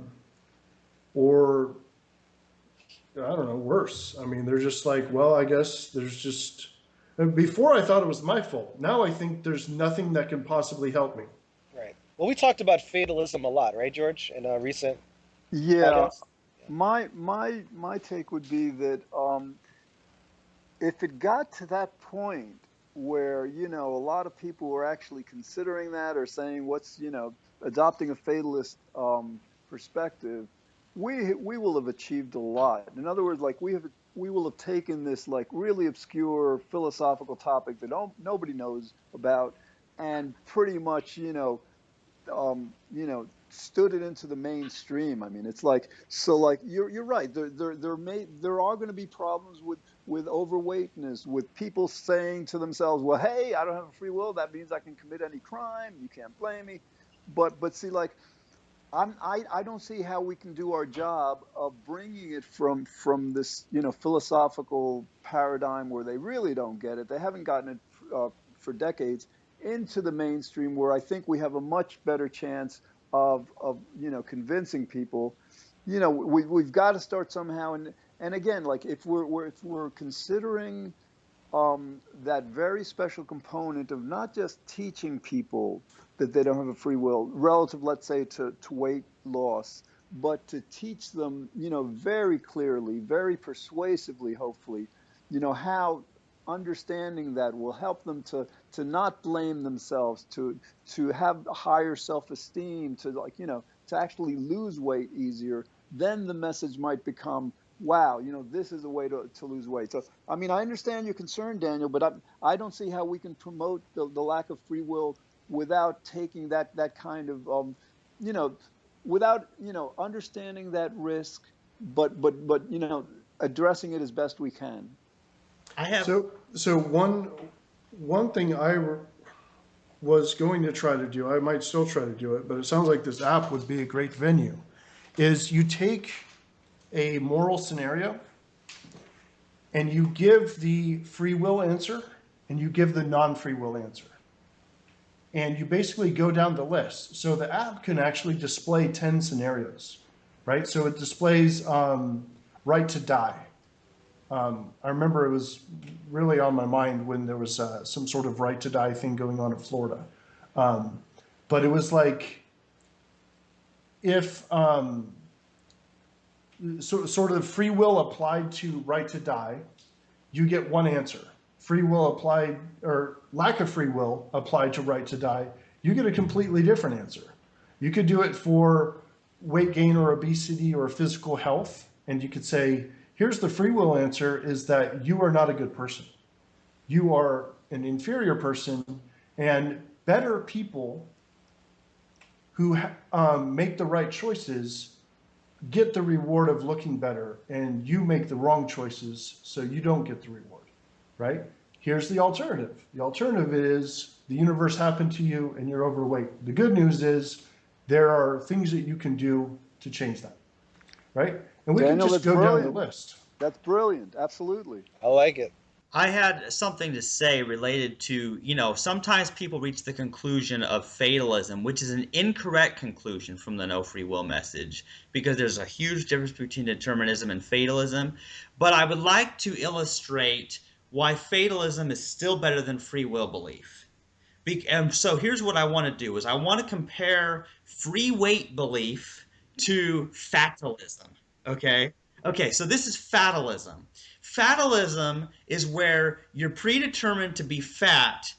S5: I don't know, worse. I mean, they're just like, well, I guess there's just. Before I thought it was my fault. Now I think there's nothing that can possibly help me.
S4: Right. Well, we talked about fatalism a lot, right, George, in a recent
S3: Yeah,
S4: podcast?
S3: my take would be that if it got to that point where a lot of people were actually considering that or saying what's adopting a fatalist perspective, we will have achieved a lot. In other words, like we will have taken this like really obscure philosophical topic that nobody knows about and pretty much stood it into the mainstream. I mean, it's like so. Like you're right. There are going to be problems with overweightness, with people saying to themselves, "Well, hey, I don't have a free will. That means I can commit any crime. You can't blame me." But see, like I don't see how we can do our job of bringing it from this philosophical paradigm where they really don't get it. They haven't gotten it for decades into the mainstream where I think we have a much better chance of convincing people. We've got to start somehow, and again, like if we're considering that very special component of not just teaching people that they don't have a free will relative, let's say, to weight loss, but to teach them, very clearly, very persuasively, hopefully, how understanding that will help them to not blame themselves, to have higher self-esteem, to like, to actually lose weight easier, then the message might become, wow, this is a way to lose weight. So, I mean, I understand your concern, Daniel, but I don't see how we can promote the lack of free will without taking that kind of, without, understanding that risk, but, addressing it as best we can.
S1: I have.
S5: So one thing was going to try to do, I might still try to do it, but it sounds like this app would be a great venue, is you take a moral scenario and you give the free will answer and you give the non-free will answer. And you basically go down the list. So the app can actually display 10 scenarios, right? So it displays right to die. I remember it was really on my mind when there was some sort of right to die thing going on in Florida. But it was like, if sort of free will applied to right to die, you get one answer. Free will applied, or lack of free will applied to right to die, you get a completely different answer. You could do it for weight gain or obesity or physical health, and you could say, here's the free will answer, is that you are not a good person. You are an inferior person, and better people who make the right choices get the reward of looking better, and you make the wrong choices, so you don't get the reward, right? Here's the alternative. The alternative is the universe happened to you and you're overweight. The good news is there are things that you can do to change that, right? And we
S3: Daniel,
S5: can just
S3: that's
S5: go down
S3: brilliant.
S5: the list.
S3: That's brilliant. Absolutely.
S4: I like it.
S1: I had something to say related to, sometimes people reach the conclusion of fatalism, which is an incorrect conclusion from the no free will message, because there's a huge difference between determinism and fatalism. But I would like to illustrate why fatalism is still better than free will belief. And so here's what I want to do is I want to compare free weight belief to fatalism. Okay? Okay, so this is fatalism. Fatalism is where you're predetermined to be fat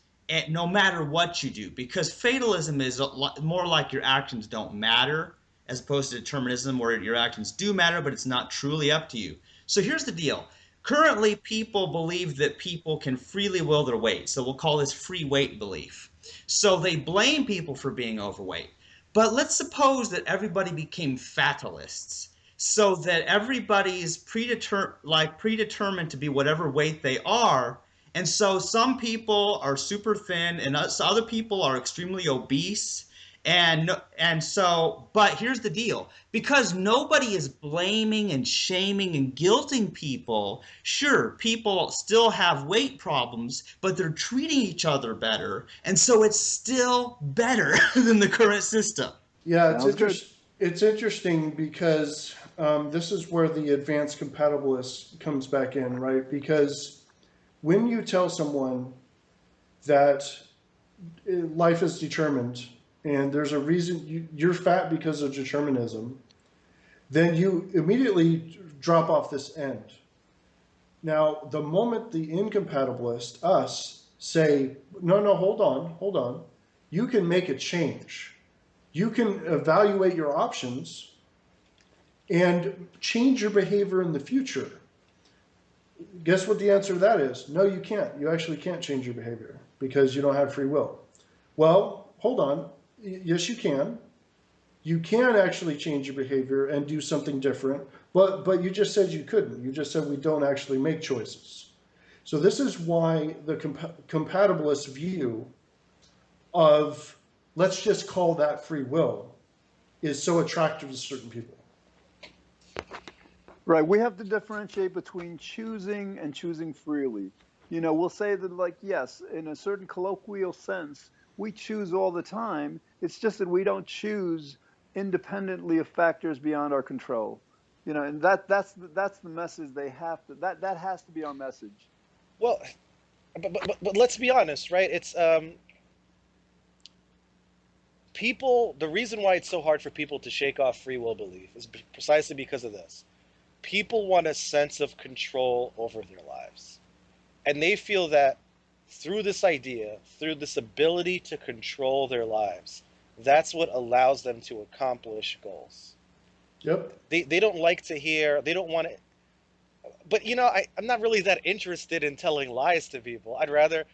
S1: no matter what you do, because fatalism is more like your actions don't matter, as opposed to determinism where your actions do matter, but it's not truly up to you. So here's the deal. Currently, people believe that people can freely will their weight. So we'll call this free weight belief. So they blame people for being overweight. But let's suppose that everybody became fatalists, so that everybody's predetermined to be whatever weight they are. And so some people are super thin and other people are extremely obese. But here's the deal. Because nobody is blaming and shaming and guilting people, sure, people still have weight problems, but they're treating each other better. And so it's still better than the current system.
S5: Yeah,
S3: Sounds good.
S5: it's interesting because this is where the advanced compatibilist comes back in, right? Because when you tell someone that life is determined and there's a reason you're fat because of determinism, then you immediately drop off this end. Now, the moment the incompatibilist, us, say, no, hold on, you can make a change. You can evaluate your options and change your behavior in the future. Guess what the answer to that is? No, you can't. You actually can't change your behavior because you don't have free will. Well, hold on. Yes, you can. You can actually change your behavior and do something different, but you just said you couldn't. You just said we don't actually make choices. So this is why the compatibilist view of let's just call that free will is so attractive to certain people.
S3: Right. We have to differentiate between choosing and choosing freely. We'll say that, like, yes, in a certain colloquial sense, we choose all the time. It's just that we don't choose independently of factors beyond our control. And that's the message they have to, that has to be our message.
S4: Well, but let's be honest, right? It's people. The reason why it's so hard for people to shake off free will belief is precisely because of this. People want a sense of control over their lives. And they feel that through this idea, through this ability to control their lives, that's what allows them to accomplish goals.
S5: Yep.
S4: They don't like to hear, they don't want to, but I'm not really that interested in telling lies to people. I'd rather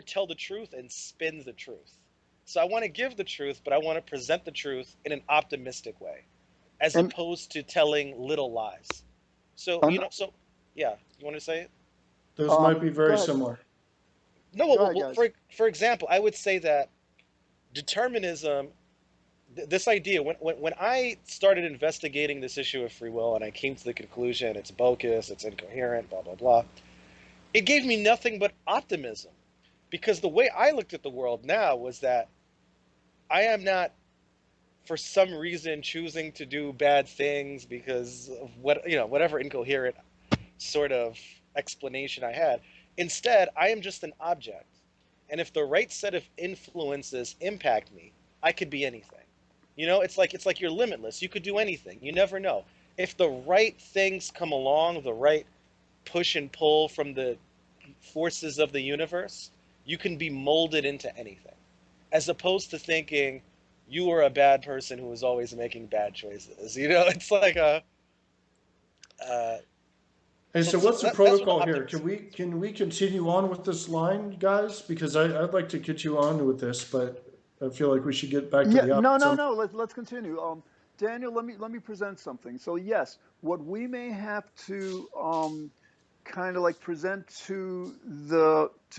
S4: tell the truth and spin the truth. So I want to give the truth, but I want to present the truth in an optimistic way, as
S3: And
S4: opposed to telling little lies. So,
S3: an,
S4: yeah, you want to say it?
S5: Those might be
S3: go
S5: very
S3: ahead,
S5: similar.
S4: No,
S3: go ahead, guys.
S4: for example, I would say that determinism, this idea, when I started investigating this issue of free will and I came to the conclusion it's bogus, it's incoherent, blah, blah, blah, it gave me nothing but optimism. Because the way I looked at the world now was that I am not, for some reason, choosing to do bad things because of whatever incoherent sort of explanation I had. Instead, I am just an object. And if the right set of influences impact me, I could be anything. It's like you're limitless. You could do anything. You never know. If the right things come along, the right push and pull from the forces of the universe, you can be molded into anything. As opposed to thinking you are a bad person who is always making bad choices. It's like uh,
S5: Hey,
S4: so,
S5: so
S4: so
S5: what's the
S4: that's what
S5: protocol here?
S4: optimism is.
S5: Can we continue on with this line, guys? Because I'd like to get you on with this, but I feel like we should get back to
S3: Yeah,
S5: the
S3: no, no,
S5: optimism.
S3: no. Let's continue. Daniel, let me present something. So yes, what we may have to kind of like present to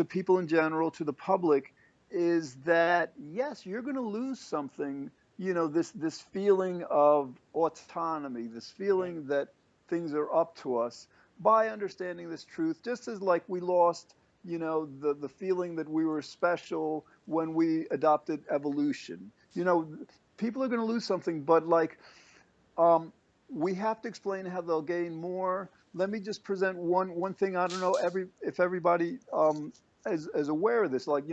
S3: people in general, to the public, is that yes, you're going to lose something. This feeling of autonomy, this
S4: Mhm.
S3: feeling that things are up to us by understanding this truth. Just as like we lost, the feeling that we were special when we adopted evolution. People are going to lose something, but like um, we have to explain how they'll gain more. Let me just present one thing. I don't know if everybody is aware of this. Like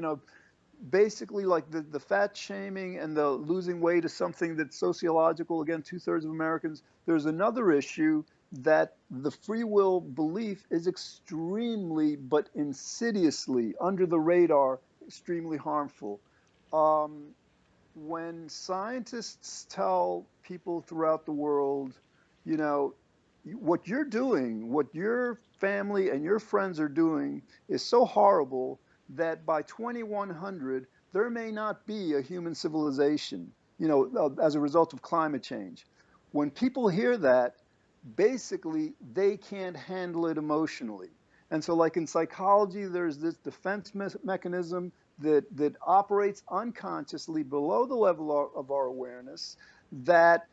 S3: basically, like the fat shaming and the losing weight is something that's sociological. Again, 2/3 of Americans. There's another issue that the free will belief is extremely but insidiously under the radar, extremely harmful. Um, when scientists tell people throughout the world, you know, what you're doing, what your family and your friends are doing is so horrible that by 2100, there may not be a human civilization, as a result of climate change. When people hear that, basically they can't handle it emotionally. And so, like in psychology, there's this defense mechanism that operates unconsciously below the level of our awareness that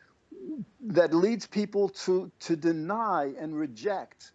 S3: leads people to deny and reject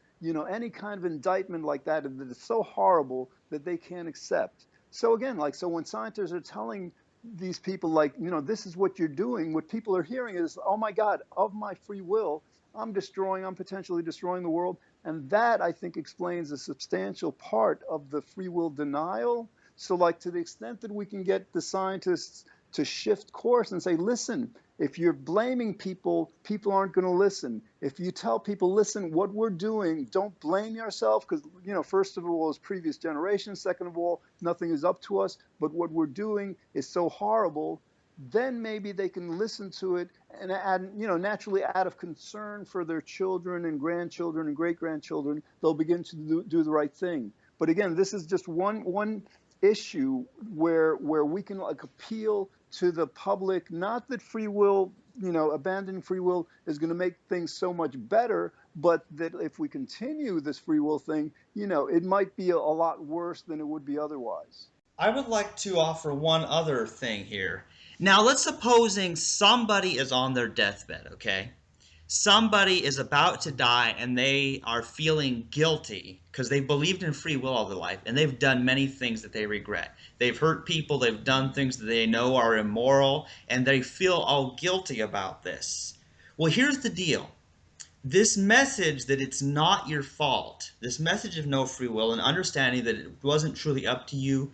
S3: any kind of indictment like that is so horrible that they can't accept. So again, like, so when scientists are telling these people, like, this is what you're doing, what people are hearing is, oh my God, of my free will, I'm potentially destroying the world. And that, I think, explains a substantial part of the free will denial. So, like, to the extent that we can get the scientists to shift course and say, listen, if you're blaming people, people aren't going to listen. If you tell people, listen, what we're doing, don't blame yourself, because, first of all, it's previous generations. Second of all, nothing is up to us. But what we're doing is so horrible. Then maybe they can listen to it and add, naturally, out of concern for their children and grandchildren and great grandchildren, they'll begin to do the right thing. But again, this is just one issue where we can like appeal to the public. Not that free will, abandoning free will is going to make things so much better, but that if we continue this free will thing, it might be a lot worse than it would be otherwise.
S1: I would like to offer one other thing here. Now, let's supposing somebody is on their deathbed, okay? Somebody is about to die and they are feeling guilty because they believed in free will all their life and they've done many things that they regret. They've hurt people, they've done things that they know are immoral, and they feel all guilty about this. Well, here's the deal. This message that it's not your fault, this message of no free will and understanding that it wasn't truly up to you,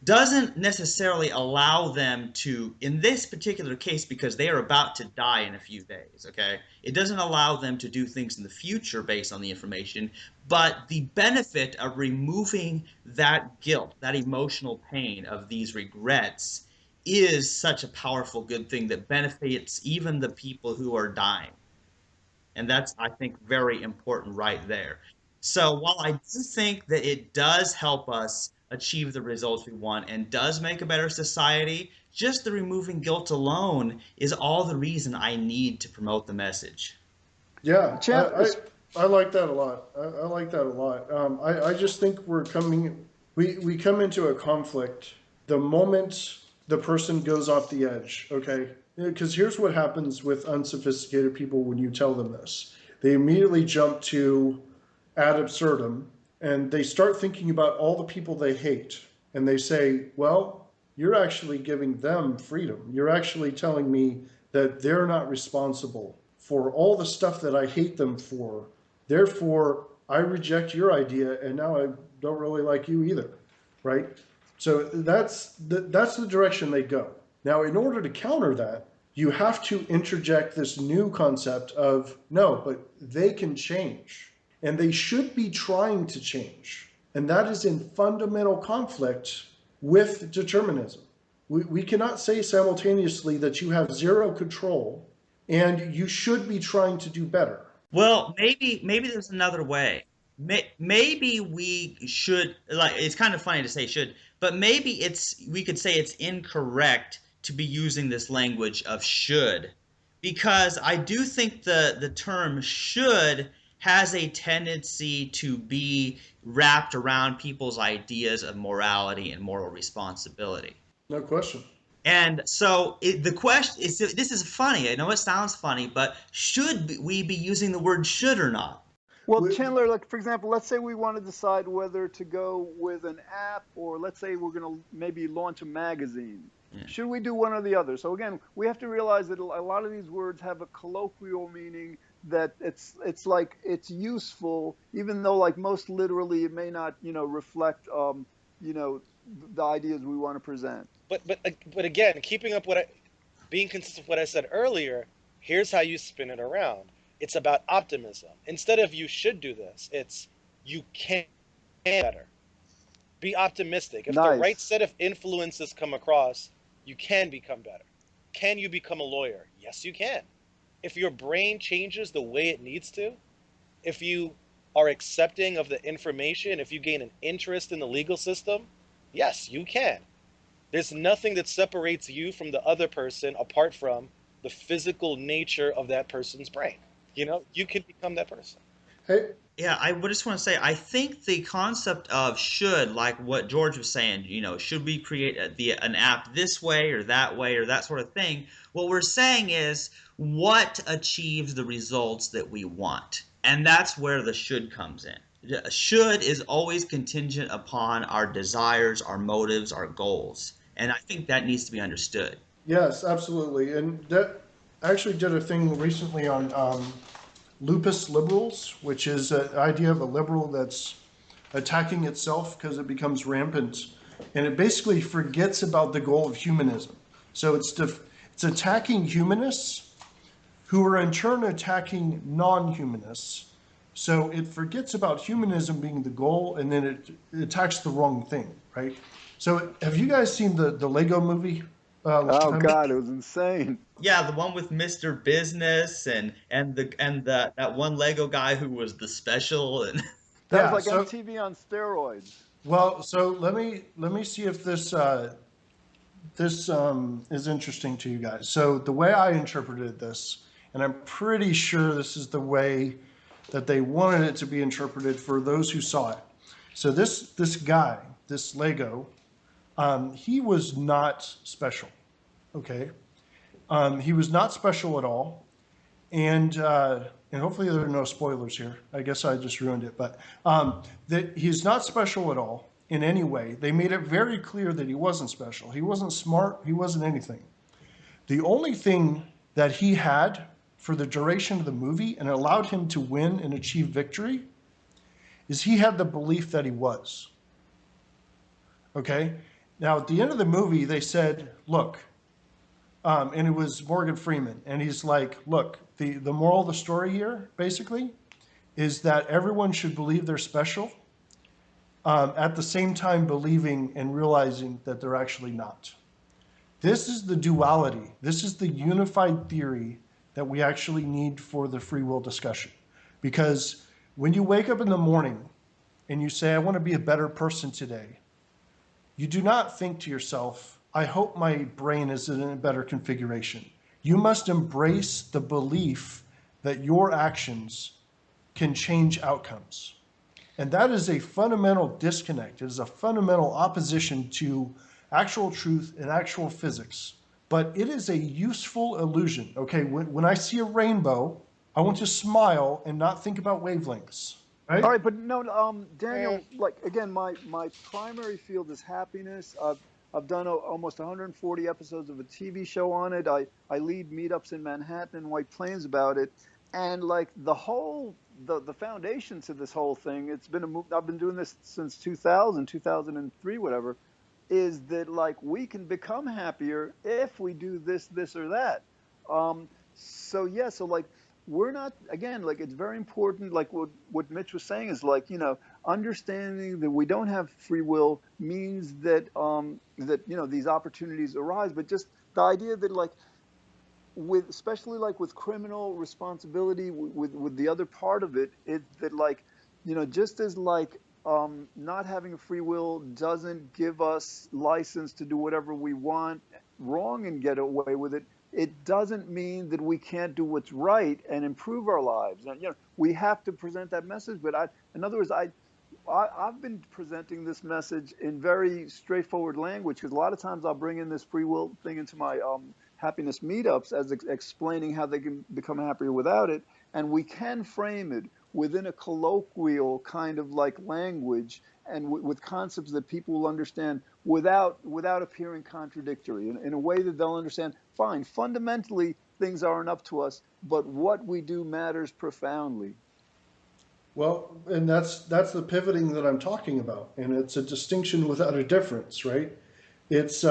S1: doesn't necessarily allow them to, in this particular case, because they are about to die in a few days, okay? It doesn't allow them to do things in the future based on the information, but the benefit of removing that guilt, that emotional pain of these regrets is such a powerful good thing that benefits even the people who are dying. And that's, I think, very important right there. So while I do think that it does help us achieve the results we want and does make a better society, just the removing guilt alone is all the reason I need to promote the message.
S5: Yeah,
S3: Chan-
S5: I like that a lot. I like that a lot. I just think we come into a conflict the moment the person goes off the edge, okay? Because here's what happens with unsophisticated people when you tell them this. They immediately jump to ad absurdum and they start thinking about all the people they hate. And they say, well, you're actually giving them freedom. You're actually telling me that they're not responsible for all the stuff that I hate them for. Therefore, I reject your idea, and now I don't really like you either, right? So that's the direction they go. Now, in order to counter that, you have to interject this new concept of no, but they can change, and they should be trying to change, and that is in fundamental conflict with determinism. We cannot say simultaneously that you have zero control and you should be trying to do better.
S1: Well, maybe there's another way. Maybe we should, like, it's kind of funny to say should, but maybe we could say it's incorrect to be using this language of should, because I do think the term should has a tendency to be wrapped around people's ideas of morality and moral responsibility.
S5: No question.
S1: And so the question is, this is funny. I know it sounds funny, but should we be using the word should or not?
S3: Well, Chandler, like for example, let's say we want to decide whether to go with an app, or let's say we're going to maybe launch a magazine.
S1: Yeah.
S3: Should we do one or the other? So again, we have to realize that a lot of these words have a colloquial meaning, that it's like it's useful, even though like most literally it may not reflect the ideas we want to present.
S4: But again, being consistent with what I said earlier, here's how you spin it around. It's about optimism. Instead of you should do this, it's you can better. Be optimistic. If
S3: Nice.
S4: the right set of influences come across, you can become better. Can you become a lawyer? Yes, you can. If your brain changes the way it needs to, if you are accepting of the information, if you gain an interest in the legal system, yes, you can. There's nothing that separates you from the other person apart from the physical nature of that person's brain. You can become that person.
S5: Hey,
S1: Yeah, I would just want to say, I think the concept of should, like what George was saying, should we create an app this way or that sort of thing? What we're saying is what achieves the results that we want. And that's where the should comes in. Should is always contingent upon our desires, our motives, our goals. And I think that needs to be understood.
S5: yes, absolutely. And that I actually did a thing recently on lupus liberals, which is an idea of a liberal that's attacking itself because it becomes rampant. And it basically forgets about the goal of humanism. So it's attacking humanists who are in turn attacking non-humanists. So it forgets about humanism being the goal, and then it attacks the wrong thing, right? So have you guys seen the Lego movie?
S3: Oh God, it was insane.
S1: Yeah, the one with Mr. Business and that one Lego guy who was the special and
S3: That
S5: Yeah,
S3: was like
S5: so
S3: MTV on steroids.
S5: well, so let me see if this is interesting to you guys. So the way I interpreted this, and I'm pretty sure this is the way that they wanted it to be interpreted for those who saw it. So this guy, this Lego, he was not special. Okay, he was not special at all, and hopefully there are no spoilers here. I guess I just ruined it, but that he's not special at all in any way. They made it very clear that he wasn't special. He wasn't smart. He wasn't anything. The only thing that he had for the duration of the movie and allowed him to win and achieve victory is he had the belief that he was. Okay? Now, at the end of the movie, they said, look, and it was Morgan Freeman, and he's like, look, the moral of the story here, basically, is that everyone should believe they're special, at the same time believing and realizing that they're actually not. This is the duality. This is the unified theory that we actually need for the free will discussion. Because when you wake up in the morning and you say, I want to be a better person today, you do not think to yourself, I hope my brain is in a better configuration. You must embrace the belief that your actions can change outcomes. And that is a fundamental disconnect. It is a fundamental opposition to actual truth and actual physics. But it is a useful illusion. Okay, when I see a rainbow, I want to smile and not think about wavelengths. Right?
S3: All right, but no, Daniel,
S4: Eh,
S3: like again, my primary field is happiness. I've done almost 140 episodes of a TV show on it. I lead meetups in Manhattan and White Plains about it, and like the foundation to this whole thing, it's been a move. I've been doing this since 2000, 2003, whatever. Is that like we can become happier if we do this, this, or that. So yeah, so like we're not, again, like it's very important, like what Mitch was saying is like, understanding that we don't have free will means that that these opportunities arise, but just the idea that like with, especially like with criminal responsibility, with the other part of it, that like just as like not having a free will doesn't give us license to do whatever we want wrong and get away with it, it doesn't mean that we can't do what's right and improve our lives. And we have to present that message. But in other words, I've been presenting this message in very straightforward language, because a lot of times I'll bring in this free will thing into my happiness meetups as explaining how they can become happier without it. And we can frame it within a colloquial kind of like language, and with concepts that people will understand without appearing contradictory, in a way that they'll understand, fine, fundamentally things aren't up to us, but what we do matters profoundly.
S5: Well, and that's the pivoting that I'm talking about, and it's a distinction without a difference, right? It's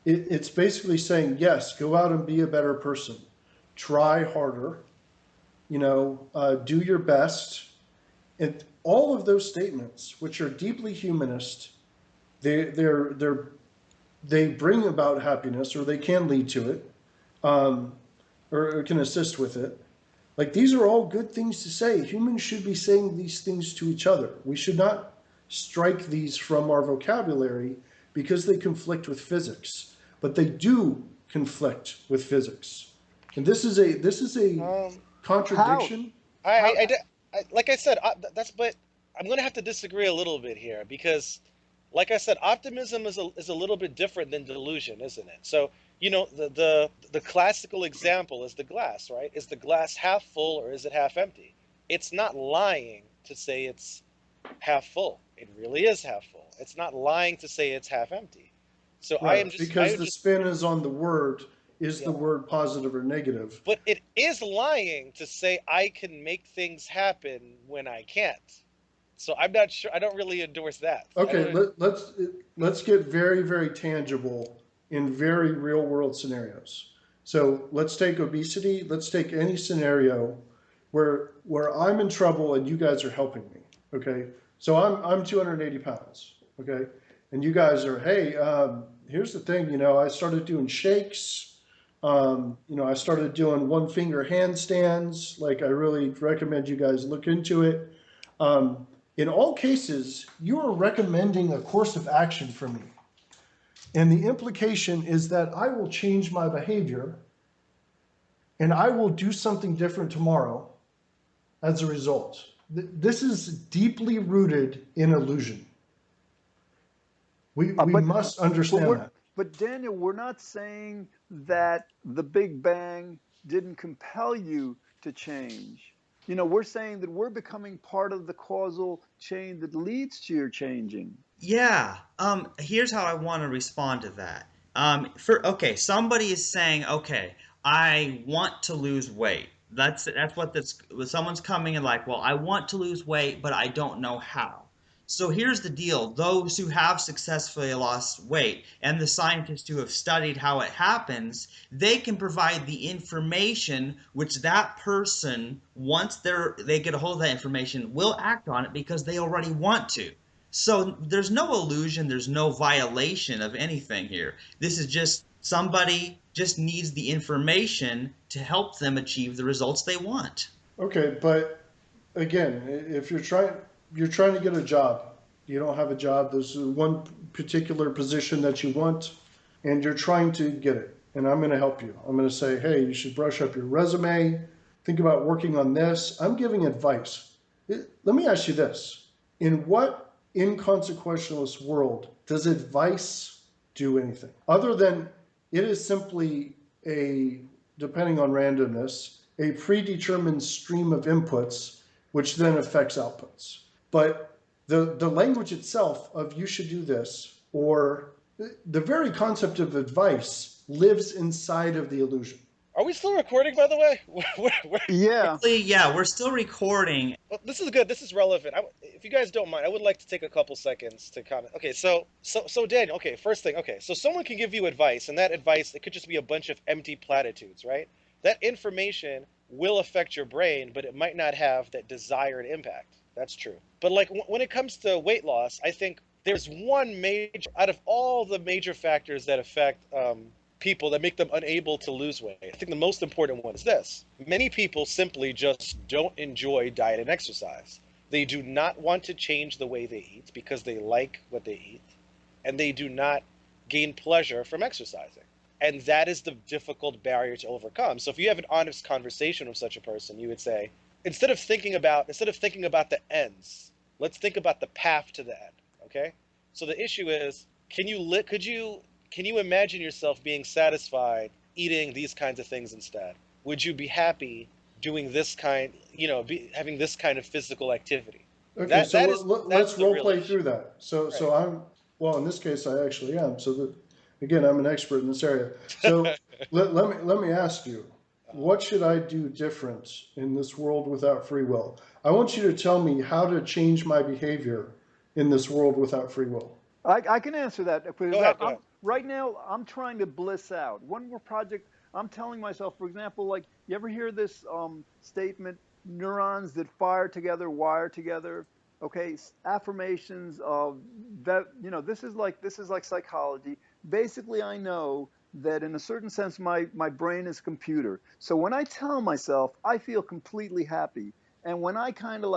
S5: it's basically saying, yes, go out and be a better person, try harder, do your best, and all of those statements, which are deeply humanist, they bring about happiness, or they can lead to it, or can assist with it. Like, these are all good things to say. Humans should be saying these things to each other. We should not strike these from our vocabulary because they conflict with physics, but they do conflict with physics. And this is a
S3: How?
S5: contradiction.
S3: How?
S4: like I said, but I'm going to have to disagree a little bit here because, like I said, optimism is a little bit different than delusion, isn't it? So, the classical example is the glass, right? Is the glass half full or is it half empty? It's not lying to say it's half full. It really is half full. It's not lying to say it's half empty. So
S5: Right,
S4: I
S5: because
S4: am
S5: the
S4: just,
S5: spin is on the word. Is the
S4: yeah.
S5: word positive or negative?
S4: But it is lying to say I can make things happen when I can't. So I'm not sure. I don't really endorse that. I
S5: Okay,
S4: don't.
S5: let's get very, very tangible in very real world scenarios. So let's take obesity. Let's take any scenario where I'm in trouble and you guys are helping me. Okay, so I'm 280 pounds. Okay, and you guys are, hey, here's the thing. I started doing shakes. I started doing one finger handstands. Like, I really recommend you guys look into it. Um, in all cases, you are recommending a course of action for me. And the implication is that I will change my behavior and I will do something different tomorrow as a result. This is deeply rooted in illusion. We
S3: But
S5: must
S3: but
S5: understand
S3: we're
S5: that.
S3: but Daniel, we're not saying that the Big Bang didn't compel you to change. We're saying that we're becoming part of the causal chain that leads to your changing.
S1: Yeah. Here's how I want to respond to that. Okay, somebody is saying, okay, I want to lose weight. That's what this. Someone's coming and like, well, I want to lose weight, but I don't know how. So here's the deal. Those who have successfully lost weight and the scientists who have studied how it happens, they can provide the information which that person, once they get a hold of that information, will act on it because they already want to. So there's no illusion, there's no violation of anything here. This is just somebody just needs the information to help them achieve the results they want.
S5: Okay, but again, if you're trying to get a job, you don't have a job. There's one particular position that you want, and you're trying to get it. And I'm going to help you. I'm going to say, hey, you should brush up your resume. Think about working on this. I'm giving advice. Let me ask you this: in what inconsequentialist world does advice do anything other than it is simply a, depending on randomness, a predetermined stream of inputs, which then affects outputs. But the language itself of you should do this, or the very concept of advice lives inside of the illusion.
S4: Are we still recording, by the way?
S3: Yeah.
S1: Actually, yeah, we're still recording.
S4: Well, this is good. This is relevant. If you guys don't mind, I would like to take a couple seconds to comment. Okay, so Daniel. Okay, first thing. Okay, so someone can give you advice, and that advice, it could just be a bunch of empty platitudes, right? That information will affect your brain, but it might not have that desired impact. That's true. But like when it comes to weight loss, I think there's one major, out of all the major factors that affect people that make them unable to lose weight, I think the most important one is this. Many people simply just don't enjoy diet and exercise. They do not want to change the way they eat because they like what they eat, and they do not gain pleasure from exercising. And that is the difficult barrier to overcome. So if you have an honest conversation with such a person, you would say, instead of thinking about the ends, let's think about the path to the end. Okay? So the issue is, can you imagine yourself being satisfied eating these kinds of things instead? Would you be happy doing this kind, having this kind of physical activity?
S5: Okay, let's role play
S4: issue.
S5: through that. So
S4: Right.
S5: well, in this case, I actually am. So that, again, I'm an expert in this area. So let me ask you, what should I do different in this world without free will? I want you to tell me how to change my behavior in this world without free will.
S3: I can answer that because
S4: Go ahead.
S3: right now I'm trying to bliss out. One more project. I'm telling myself, for example, like you ever hear this statement: neurons that fire together wire together. Okay, affirmations of that. This is like psychology. Basically, I know that in a certain sense, my brain is a computer. So when I tell myself, I feel completely happy, and when I kind of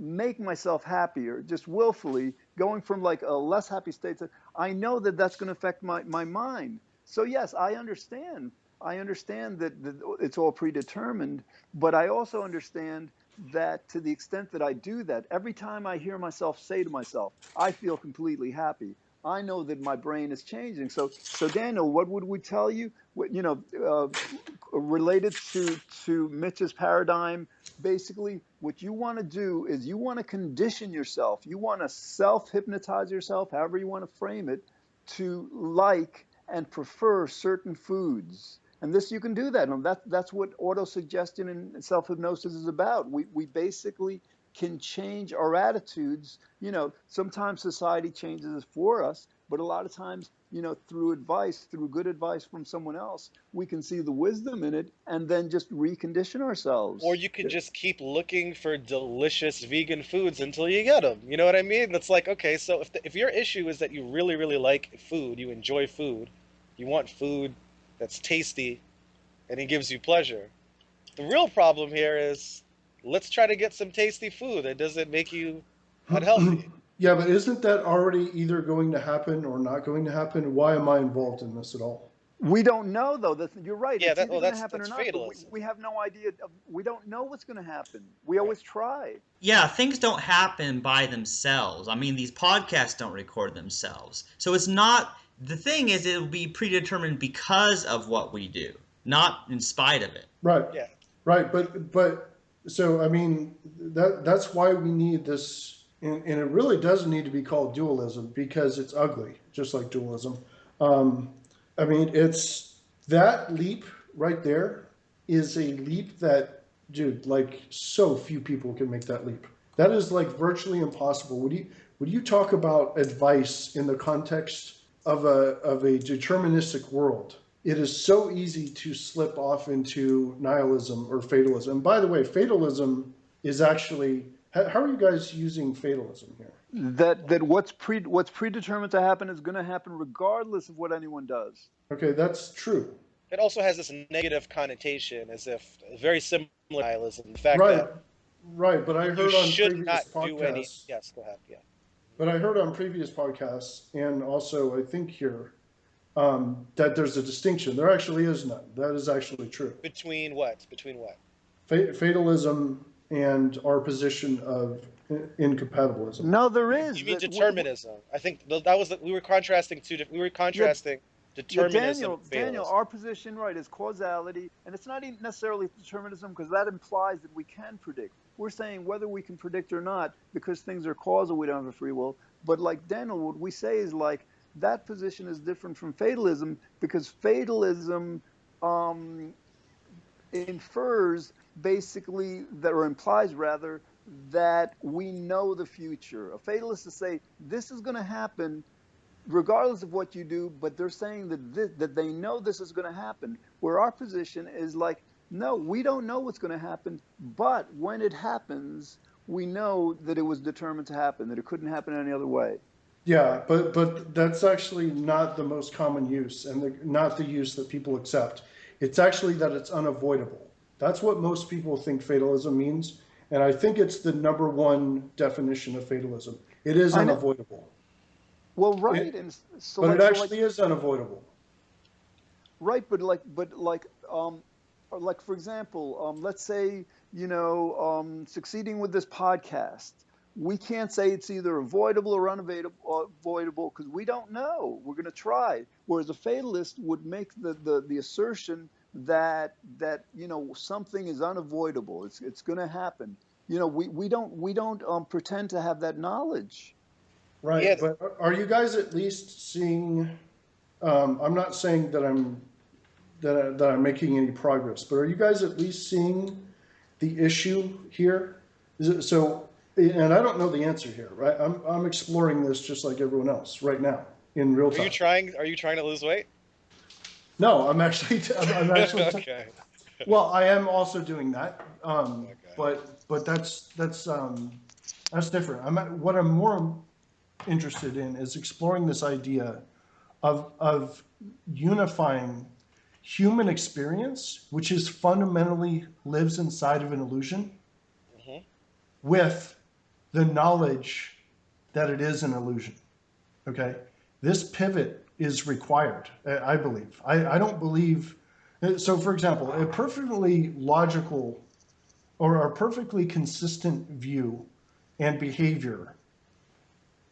S3: make myself happier, just willfully going from like a less happy state to, I know that that's going to affect my mind. So yes, I understand that it's all predetermined, but I also understand that to the extent that I do that, every time I hear myself say to myself, I feel completely happy, I know that my brain is changing. So Daniel, what would we tell you? Related to Mitch's paradigm, basically what you want to do is you want to condition yourself, you want to self-hypnotize yourself, however you want to frame it, to like and prefer certain foods. And this, you can do that. And that's what auto-suggestion and self-hypnosis is about. We basically can change our attitudes. Sometimes society changes it for us, but a lot of times, through good advice from someone else, we can see the wisdom in it and then just recondition ourselves.
S4: Or you could just keep looking for delicious vegan foods until you get them. You know what I mean? That's like, okay, so if your issue is that you really, really like food, you enjoy food, you want food that's tasty, and it gives you pleasure. The real problem here is, let's try to get some tasty food that doesn't make you unhealthy.
S5: Yeah, but isn't that already either going to happen or not going to happen? Why am I involved in this at all?
S3: We don't know, though. You're right.
S4: Yeah,
S3: It's either going to happen or
S4: that's
S3: not, but
S4: fatalism.
S3: we have no idea. We don't know what's going to happen. We always try.
S1: Yeah, things don't happen by themselves. I mean, these podcasts don't record themselves. So it's not, the thing is, it'll be predetermined because of what we do, not in spite of it.
S5: Right.
S4: Yeah.
S5: Right. But so, I mean, that's why we need this, and it really doesn't need to be called dualism because it's ugly, just like dualism. I mean, it's that leap right there is a leap that, dude, like so few people can make that leap. That is like virtually impossible. Would you talk about advice in the context of a deterministic world? It is so easy to slip off into nihilism or fatalism. And by the way, fatalism is actually, how are you guys using fatalism here?
S3: That what's predetermined to happen is going to happen regardless of what anyone does.
S5: Okay, that's true.
S4: It also has this negative connotation, as if very similar to nihilism. The fact
S5: Right,
S4: that
S5: right. But I
S4: you
S5: heard on
S4: should
S5: previous
S4: not do any.
S5: podcasts,
S4: Yes, go ahead. Yeah.
S5: but I heard on previous podcasts, and also I think here, that there's a distinction. There actually is none. That is actually true.
S4: Between what? Between what?
S5: Fatalism and our position of incompatibilism.
S3: No, there
S4: You
S3: is
S4: mean
S3: that.
S4: determinism? I think that was we were contrasting two. We were
S3: Yeah,
S4: contrasting
S3: yeah,
S4: determinism and
S3: Daniel,
S4: fatalism.
S3: our position, right, is causality, and it's not even necessarily determinism because that implies that we can predict. We're saying whether we can predict or not because things are causal, we don't have a free will. But like Daniel, what we say is like that position is different from fatalism because fatalism um, infers basically that, or implies rather, that we know the future. A fatalist is say this is going to happen regardless of what you do, but they're saying that they know this is going to happen. Where our position is like, no, we don't know what's going to happen, but when it happens, we know that it was determined to happen, that it couldn't happen any other way.
S5: Yeah, but that's actually not the most common use, and not the use that people accept. It's actually that it's unavoidable. That's what most people think fatalism means, and I think it's the number one definition of fatalism. It is
S3: I know.
S5: unavoidable.
S3: Well, right,
S5: It,
S3: and
S5: but it actually is unavoidable.
S3: right, like for example, let's say succeeding with this podcast, we can't say it's either avoidable or unavoidable because we don't know. We're going to try. Whereas a fatalist would make the assertion that something is unavoidable. It's going to happen. We don't pretend to have that knowledge.
S5: Right,
S4: Yeah,
S5: but are you guys at least seeing? I'm not saying that I'm making any progress, but are you guys at least seeing the issue here? So, and I don't know the answer here, right? I'm exploring this just like everyone else right now in real
S4: are you
S5: time.
S4: trying? Are you trying to lose weight?
S5: No, I'm actually
S4: Okay.
S5: well, I am also doing that,
S4: Okay.
S5: but that's different. What I'm more interested in is exploring this idea of unifying human experience, which is fundamentally lives inside of an illusion,
S4: Hmm.
S5: with the knowledge that it is an illusion. Okay, this pivot is required. I believe. I don't believe. So, for example, a perfectly logical or a perfectly consistent view and behavior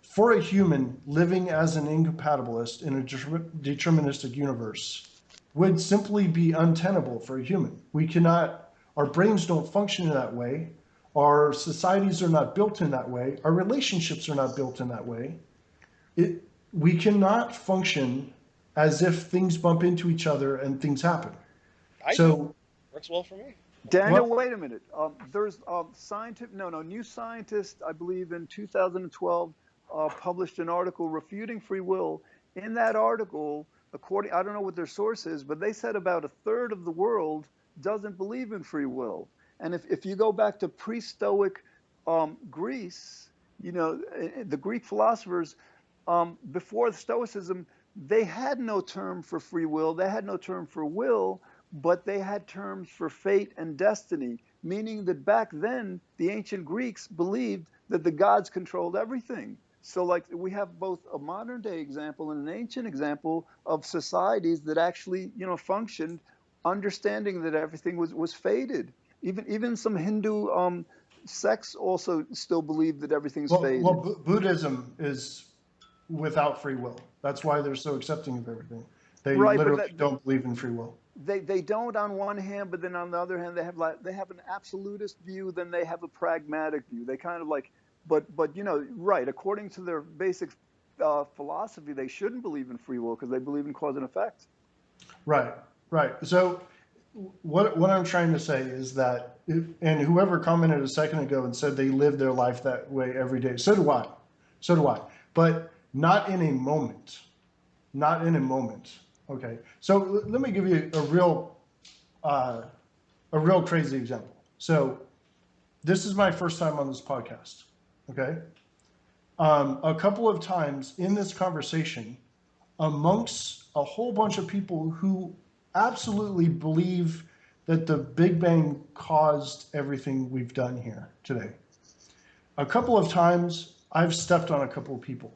S5: for a human living as an incompatibilist in a deterministic universe would simply be untenable for a human. We cannot, our brains don't function in that way. Our societies are not built in that way. Our relationships are not built in that way. We cannot function as if things bump into each other and things happen.
S4: I do.
S5: So,
S4: Works well for me.
S3: Daniel,
S5: what?
S3: wait a minute. There's New Scientist, I believe in 2012, published an article refuting free will. In that article, I don't know what their source is, but they said about a third of the world doesn't believe in free will. And if you go back to pre-Stoic Greece, the Greek philosophers, before Stoicism, they had no term for free will. They had no term for will, but they had terms for fate and destiny, meaning that back then, the ancient Greeks believed that the gods controlled everything. So, like, we have both a modern day example and an ancient example of societies that actually, functioned understanding that everything was fated. Even some Hindu sects also still believe that everything's fated.
S5: Buddhism is without free will. That's why they're so accepting of everything. They
S3: Right, but
S5: literally don't believe in free will.
S3: they don't on one hand, but then on the other hand, they have an absolutist view, then they have a pragmatic view. They kind of like, but right, according to their basic philosophy, they shouldn't believe in free will because they believe in cause and effect.
S5: Right, right. So what I'm trying to say is that, and whoever commented a second ago and said they live their life that way every day, so do I. So do I. But not in a moment. Not in a moment. Okay. So let me give you a real crazy example. So this is my first time on this podcast. Okay. A couple of times in this conversation, amongst a whole bunch of people who absolutely believe that the Big Bang caused everything we've done here today. A couple of times I've stepped on a couple of people.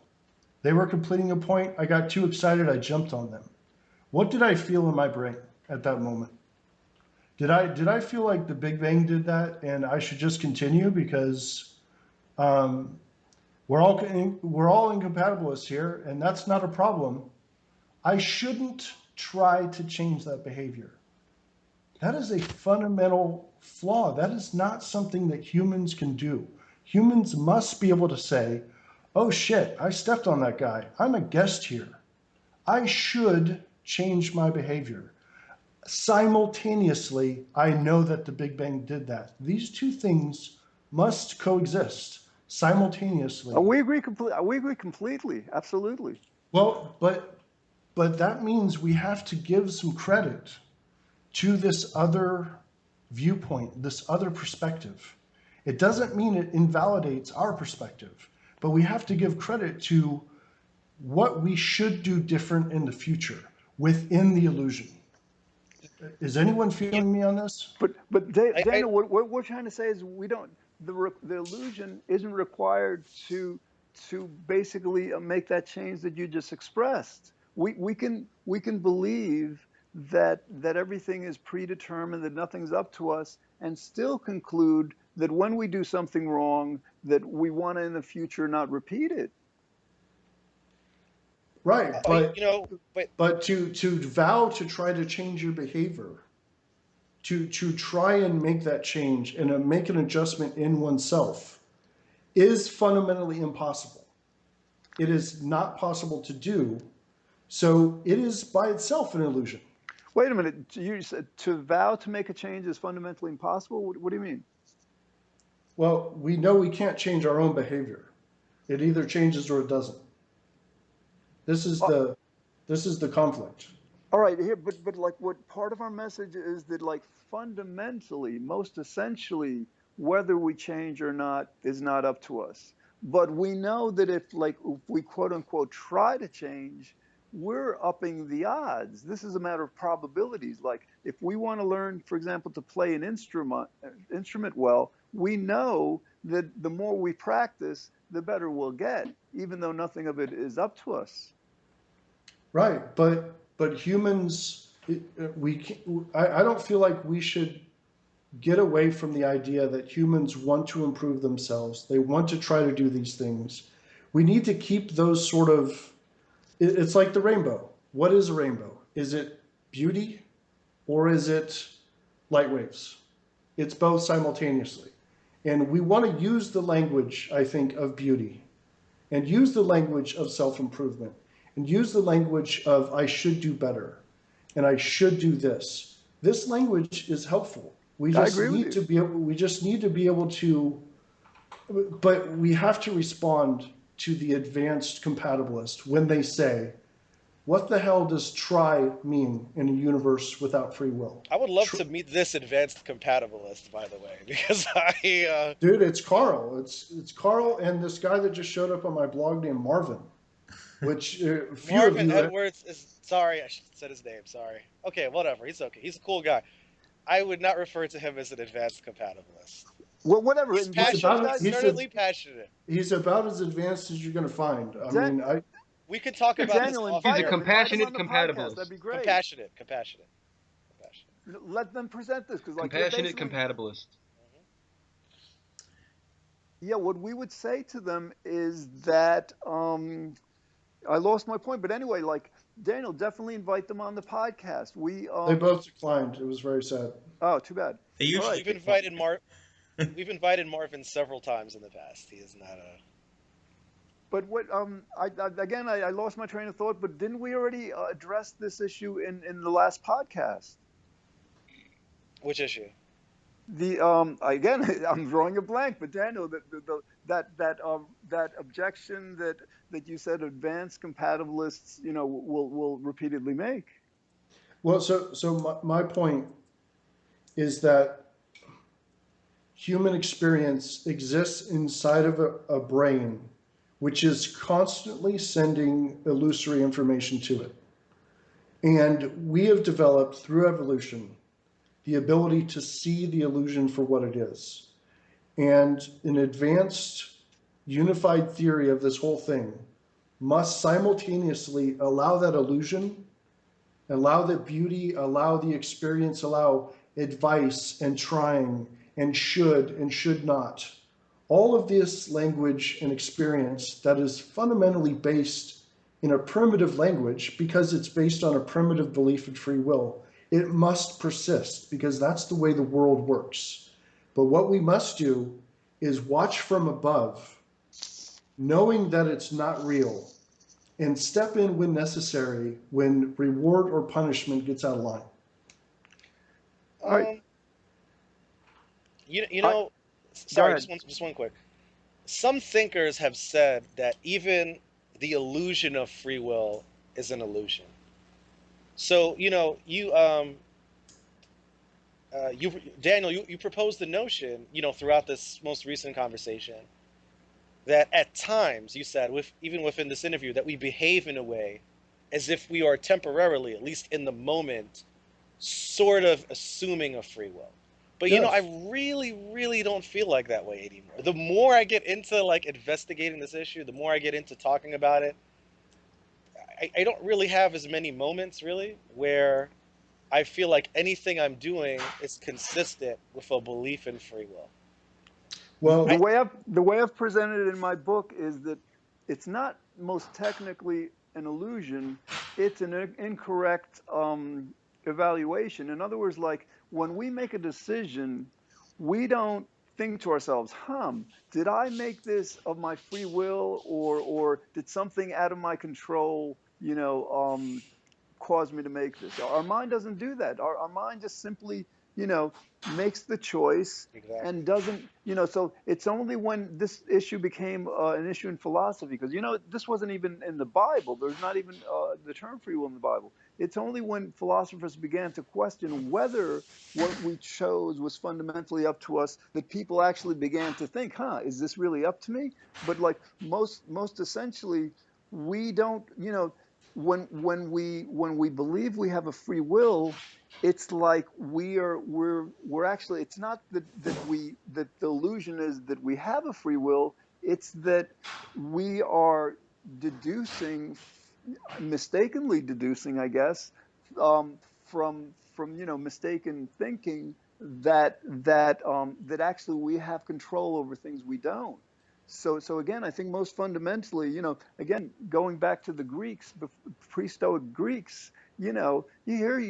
S5: They were completing a point. I got too excited. I jumped on them. What did I feel in my brain at that moment? Did I feel like the Big Bang did that and I should just continue because we're all incompatibilists here and that's not a problem? I shouldn't try to change that behavior. That is a fundamental flaw. That is not something that humans can do. Humans must be able to say, oh shit, I stepped on that guy. I'm a guest here. I should change my behavior. Simultaneously, I know that the Big Bang did that. These two things must coexist simultaneously.
S3: We agree completely. Absolutely.
S5: Well, but that means we have to give some credit to this other viewpoint, this other perspective. It doesn't mean it invalidates our perspective, but we have to give credit to what we should do different in the future within the illusion. Is anyone feeling me on this?
S3: But Daniel, what we're trying to say is we don't, the illusion isn't required to basically make that change that you just expressed. We can believe that everything is predetermined, that nothing's up to us, and still conclude that when we do something wrong, that we want to in the future not repeat it.
S5: Right, but to vow to try to change your behavior, to try and make that change and make an adjustment in oneself is fundamentally impossible. It is not possible to do, so it is by itself an illusion.
S3: Wait a minute, you said to vow to make a change is fundamentally impossible? What do you mean?
S5: Well, we know we can't change our own behavior. It either changes or it doesn't. This is the conflict.
S3: All right, here, but like what part of our message is that like fundamentally, most essentially, whether we change or not is not up to us. But we know that if we quote unquote try to change, we're upping the odds. This is a matter of probabilities. Like if we want to learn, for example, to play an instrument well, we know that the more we practice, the better we'll get, even though nothing of it is up to us.
S5: Right, but humans, I don't feel like we should get away from the idea that humans want to improve themselves. They want to try to do these things. We need to keep those sort of, it's like the rainbow. What is a rainbow? Is it beauty or is it light waves? It's both simultaneously. And we want to use the language, I think, of beauty and use the language of self-improvement and use the language of I should do better and I should do this. This language is helpful. We just need to be able to, but we have to respond to the advanced compatibilist when they say, what the hell does try mean in a universe without free will?
S4: I would love to meet this advanced compatibilist, by the way, because
S5: Dude, it's Carl. It's Carl and this guy that just showed up on my blog named Marvin, which
S4: Marvin Edwards is, sorry, I should have said his name, sorry. Okay, whatever, he's okay. He's a cool guy. I would not refer to him as an advanced compatibilist.
S3: Well, whatever.
S4: He's passionate. He's
S5: about as advanced as you're going to find.
S4: We could talk about
S3: Daniel,
S4: this.
S2: He's a compassionate compatibilist.
S3: That'd be great.
S4: Compassionate.
S3: Let them present this because, like,
S2: compassionate compatibilist.
S3: Yeah, what we would say to them is that I lost my point, but anyway, like Daniel, definitely invite them on the podcast.
S5: They both declined. It was very sad.
S3: Oh, too bad.
S4: We've invited Marvin several times in the past. He is not a.
S3: But what I lost my train of thought. But didn't we already address this issue in the last podcast?
S4: Which issue?
S3: The again, I'm drawing a blank, but Daniel, that objection that you said advanced compatibilists, will repeatedly make.
S5: Well, so my point is that human experience exists inside of a brain which is constantly sending illusory information to it. And we have developed through evolution the ability to see the illusion for what it is. And an advanced unified theory of this whole thing must simultaneously allow that illusion, allow the beauty, allow the experience, allow advice and trying and should not. All of this language and experience that is fundamentally based in a primitive language because it's based on a primitive belief in free will, it must persist because that's the way the world works. But what we must do is watch from above, knowing that it's not real, and step in when necessary, when reward or punishment gets out of line.
S3: All right.
S4: You
S3: I,
S4: know,
S3: Go
S4: sorry,
S3: ahead.
S4: just one quick. Some thinkers have said that even the illusion of free will is an illusion. So, you Daniel, you proposed the notion, throughout this most recent conversation, that at times you said, even within this interview, that we behave in a way as if we are temporarily, at least in the moment, sort of assuming a free will. But I
S5: Yes.
S4: really, really don't feel like that way anymore. The more I get into like investigating this issue, the more I get into talking about it, I don't really have as many moments really where I feel like anything I'm doing is consistent with a belief in free will.
S5: Well,
S3: The way I've presented it in my book is that it's not most technically an illusion; it's an incorrect evaluation. In other words, like when we make a decision, we don't think to ourselves, did I make this of my free will, or did something out of my control, caused me to make this. Our mind doesn't do that. Our mind just simply, you know, makes the choice
S4: Exactly.
S3: and doesn't, so it's only when this issue became an issue in philosophy, because, this wasn't even in the Bible. There's not even the term free will in the Bible. It's only when philosophers began to question whether what we chose was fundamentally up to us that people actually began to think, is this really up to me? But like most essentially, we don't, when we believe we have a free will, it's like we're actually, it's not that the illusion is that we have a free will, it's that we are deducing, mistakenly deducing, I guess, from mistaken thinking that actually we have control over things we don't. So again, I think most fundamentally, again, going back to the Greeks, pre-Stoic Greeks, you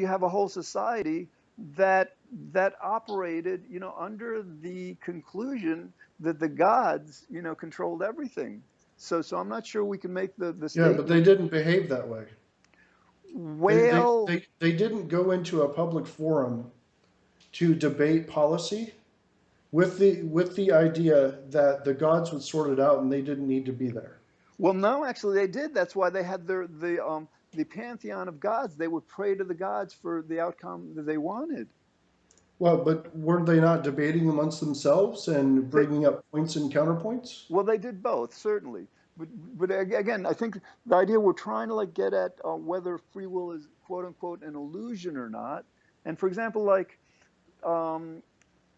S3: have a whole society that operated, under the conclusion that the gods, controlled everything. So I'm not sure we can make the
S5: yeah, but they
S3: statement.
S5: didn't behave that way. They, they,
S3: Well,
S5: they, they didn't go into a public forum to debate policy with the idea that the gods would sort it out and they didn't need to be there.
S3: well, no, actually they did. That's why they had the pantheon of gods. They would pray to the gods for the outcome that they wanted.
S5: Well, but weren't they not debating amongst themselves and
S3: They
S5: bringing up points and counterpoints?
S3: Well, they did both, certainly. But again, I think the idea we're trying to like get at whether free will is quote unquote an illusion or not. And for example, like um,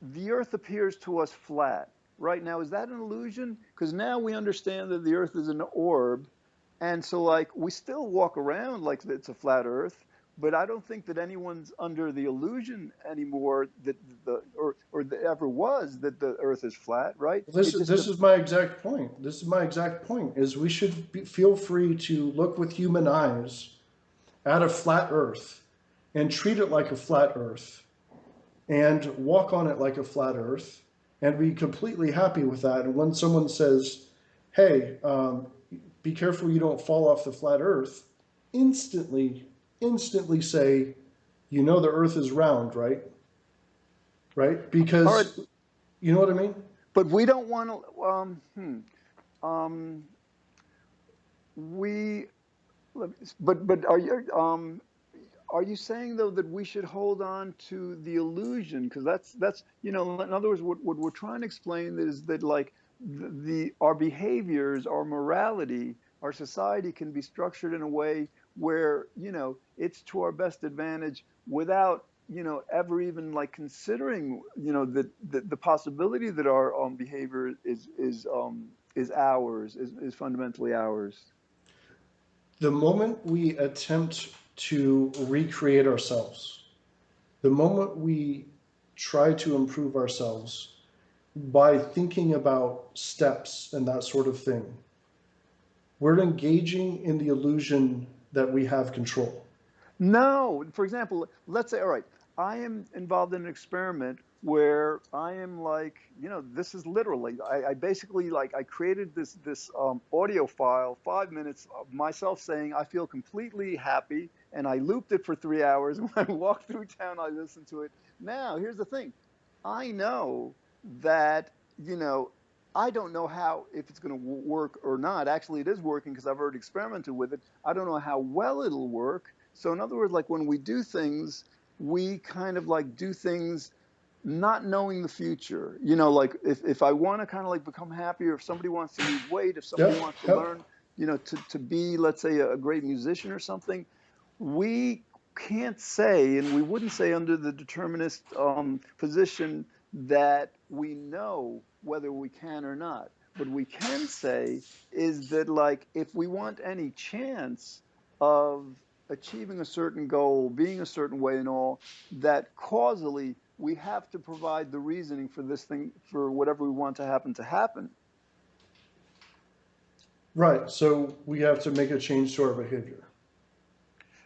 S3: the Earth appears to us flat. Right now, is that an illusion? Because now we understand that the Earth is an orb, and so like we still walk around like it's a flat Earth, but I don't think that anyone's under the illusion anymore that or that ever was that the Earth is flat, right?
S5: Well, this
S3: It
S5: is
S3: just
S5: this is my exact point. This is my exact point. Is we should feel free to look with human eyes at a flat Earth and treat it like a flat Earth and walk on it like a flat Earth and be completely happy with that. And when someone says, "Hey, be careful you don't fall off the flat Earth," instantly say, "You know the Earth is round, right?" right?
S3: All right,
S5: Because you know what I mean?
S3: but we don't want to. We, but are you saying though that we should hold on to the illusion? Because that's in other words, what we're trying to explain is that like our behaviors, our morality, our society can be structured in a way where it's to our best advantage without ever even like considering the possibility that our behavior is ours, is fundamentally ours.
S5: The moment we attempt to recreate ourselves, the moment we try to improve ourselves by thinking about steps and that sort of thing, we're engaging in the illusion that we have control.
S3: No, for example, let's say, all right, I am involved in an experiment where I am like, this is literally, I basically like, I created this audio file, 5 minutes of myself saying I feel completely happy, and I looped it for 3 hours. When I walk through town, I listen to it. Now, here's the thing. I know that, I don't know how, if it's going to work or not. Actually, it is working because I've already experimented with it. I don't know how well it'll work. So in other words, like when we do things, we kind of like do things not knowing the future. Like if I want to kind of like become happier, if somebody wants to lose weight, if somebody
S5: Yep,
S3: wants to
S5: yep.
S3: learn, to be, let's say, a great musician or something, we can't say, and we wouldn't say under the determinist position that we know whether we can or not. What we can say is that like if we want any chance of achieving a certain goal, being a certain way and all, that causally we have to provide the reasoning for this thing, for whatever we want to happen to happen.
S5: Right. So we have to make a change to our behavior.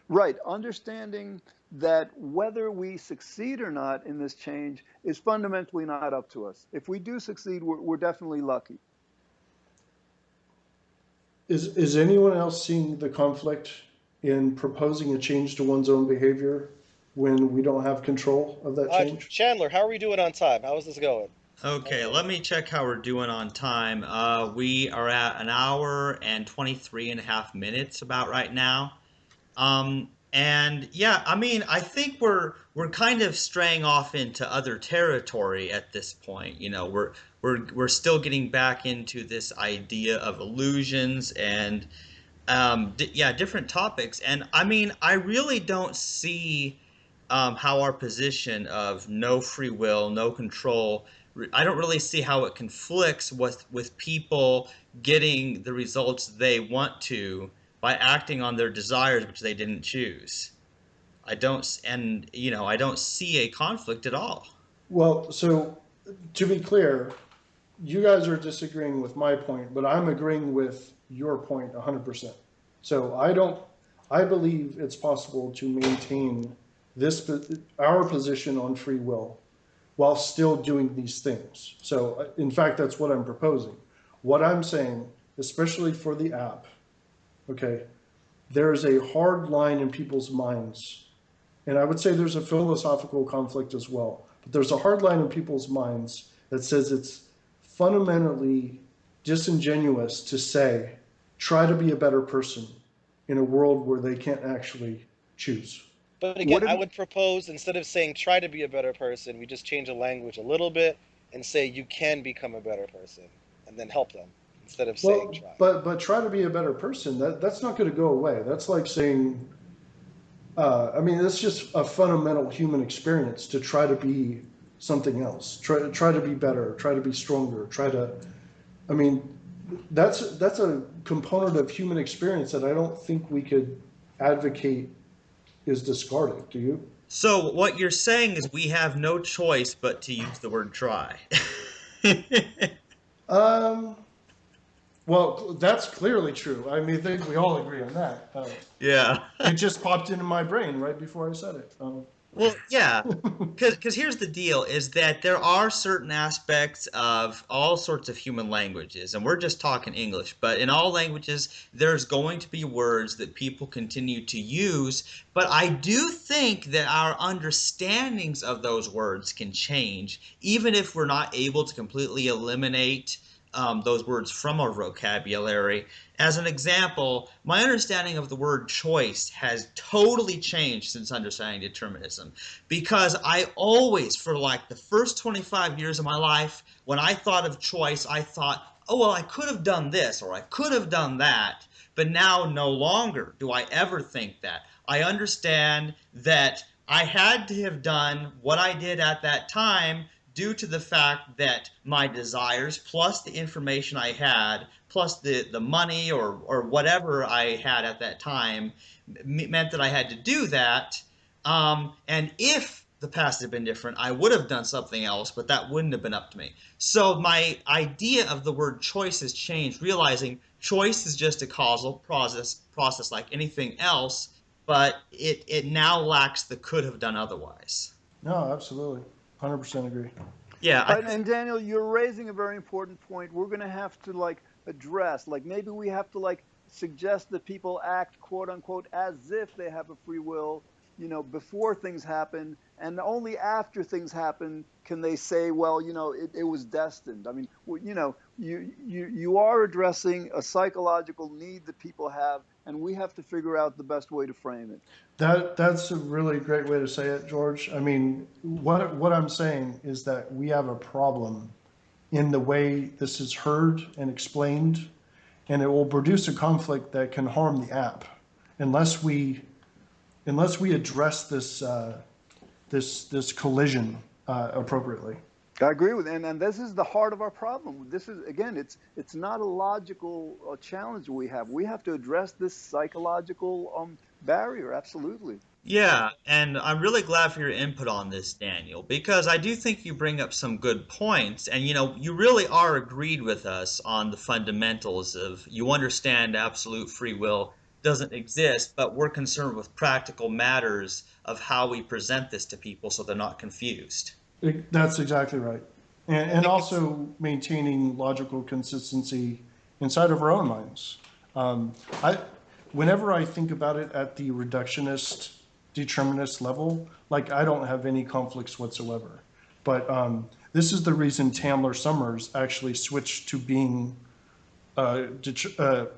S3: Right. Understanding that whether we succeed or not in this change is fundamentally not up to us. If we do succeed, we're definitely lucky.
S5: Is anyone else seeing the conflict in proposing a change to one's own behavior when we don't have control of that change?
S4: Chandler, how are we doing on time? How is this going?
S1: Okay, let me check how we're doing on time. We are at an hour and 23 and a half minutes about right now. And yeah, I mean, I think we're kind of straying off into other territory at this point. We're still getting back into this idea of illusions and yeah, different topics. And I mean, I really don't see how our position of no free will, no control, I don't really see how it conflicts with people getting the results they want to by acting on their desires, which they didn't choose. I don't, and I don't see a conflict at all.
S5: Well, so to be clear, you guys are disagreeing with my point, but I'm agreeing with your point 100%. So I believe it's possible to maintain our position on free will while still doing these things. So in fact, that's what I'm proposing. What I'm saying, especially for the app, okay, there's a hard line in people's minds. And I would say there's a philosophical conflict as well. But there's a hard line in people's minds that says it's fundamentally disingenuous to say, try to be a better person in a world where they can't actually choose.
S4: But again,
S3: What if,
S4: I would propose instead of saying try to be a better person, we just change the language a little bit and say you can become a better person and then help them instead of saying
S5: Well,
S4: try.
S5: but try to be a better person. That's not going to go away. That's like saying, I mean, it's just a fundamental human experience to try to be something else. Try to be better. Try to be stronger. I mean, that's a component of human experience that I don't think we could advocate is discarded. Do you?
S1: So what you're saying is we have no choice but to use the word try.
S5: Um, well, that's clearly true. I mean, I think we all agree on that.
S1: Yeah.
S5: It just popped into my brain right before I said it.
S1: Well, yeah, because here's the deal is that there are certain aspects of all sorts of human languages, and we're just talking English, but in all languages, there's going to be words that people continue to use. But I do think that our understandings of those words can change, even if we're not able to completely eliminate those words from our vocabulary. As an example, my understanding of the word choice has totally changed since understanding determinism because I always, for like the first 25 years of my life, when I thought of choice, I thought, oh, well, I could have done this or I could have done that. But now no longer do I ever think that. I understand that I had to have done what I did at that time due to the fact that my desires plus the information I had plus the money or whatever I had at that time meant that I had to do that. And if the past had been different, I would have done something else, but that wouldn't have been up to me. So my idea of the word choice has changed, realizing choice is just a causal process like anything else, but it now lacks the could have done otherwise.
S5: No, absolutely. 100% agree.
S1: Yeah, I
S3: And
S1: think
S3: Daniel, you're raising a very important point. We're going to have to like address, like maybe we have to like suggest that people act quote unquote as if they have a free will, before things happen, and only after things happen can they say, well, it was destined. I mean, you are addressing a psychological need that people have, and we have to figure out the best way to frame it.
S5: That's a really great way to say it, George. I mean, what I'm saying is that we have a problem in the way this is heard and explained, and it will produce a conflict that can harm the app unless we address this collision appropriately.
S3: I agree with, and this is the heart of our problem. This is again, it's not a logical challenge we have. We have to address this psychological barrier. Absolutely.
S1: yeah, and I'm really glad for your input on this, Daniel, because I do think you bring up some good points, and you really are agreed with us on the fundamentals of you understand absolute free will doesn't exist, but we're concerned with practical matters of how we present this to people so they're not confused.
S5: That's exactly right,
S4: I
S5: and
S4: think it's
S5: also maintaining logical consistency inside of our own minds. Um, I, whenever I think about it at the reductionist, determinist level, like I don't have any conflicts whatsoever. But this is the reason Tamler Summers actually switched to being a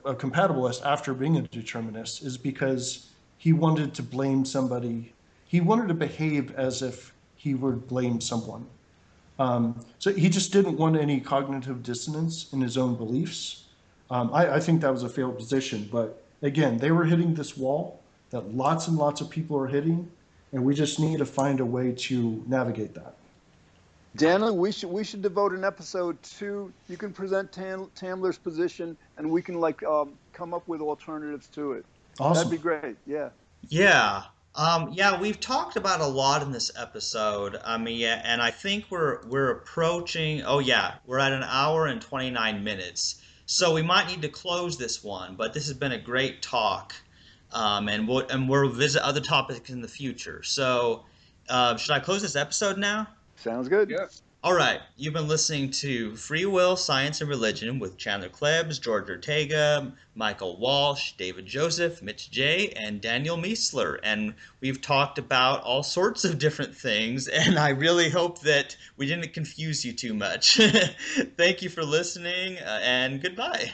S5: compatibilist after being a determinist, is because he wanted to blame somebody. He wanted to behave as if he would blame someone. So he just didn't want any cognitive dissonance in his own beliefs. I think that was a failed position. But again, they were hitting this wall that lots and lots of people are hitting, and we just need to find a way to navigate that.
S3: Daniel, we should devote an episode to. You can present Tamler's position, and we can like come up with alternatives to it. That'd
S5: Awesome.
S3: be great. Yeah.
S1: Yeah. Yeah, we've talked about a lot in this episode. I mean, yeah, and I think we're approaching, oh yeah, we're at an hour and 29 minutes. So we might need to close this one, but this has been a great talk. And we'll visit other topics in the future. So, should I close this episode now?
S3: Sounds good.
S2: Yeah.
S1: All right, you've been listening to Free Will, Science, and Religion with Chandler Klebs, George Ortega, Michael Walsh, David Joseph, Mitch J, and Daniel Miessler. And we've talked about all sorts of different things, and I really hope that we didn't confuse you too much. Thank you for listening, and goodbye.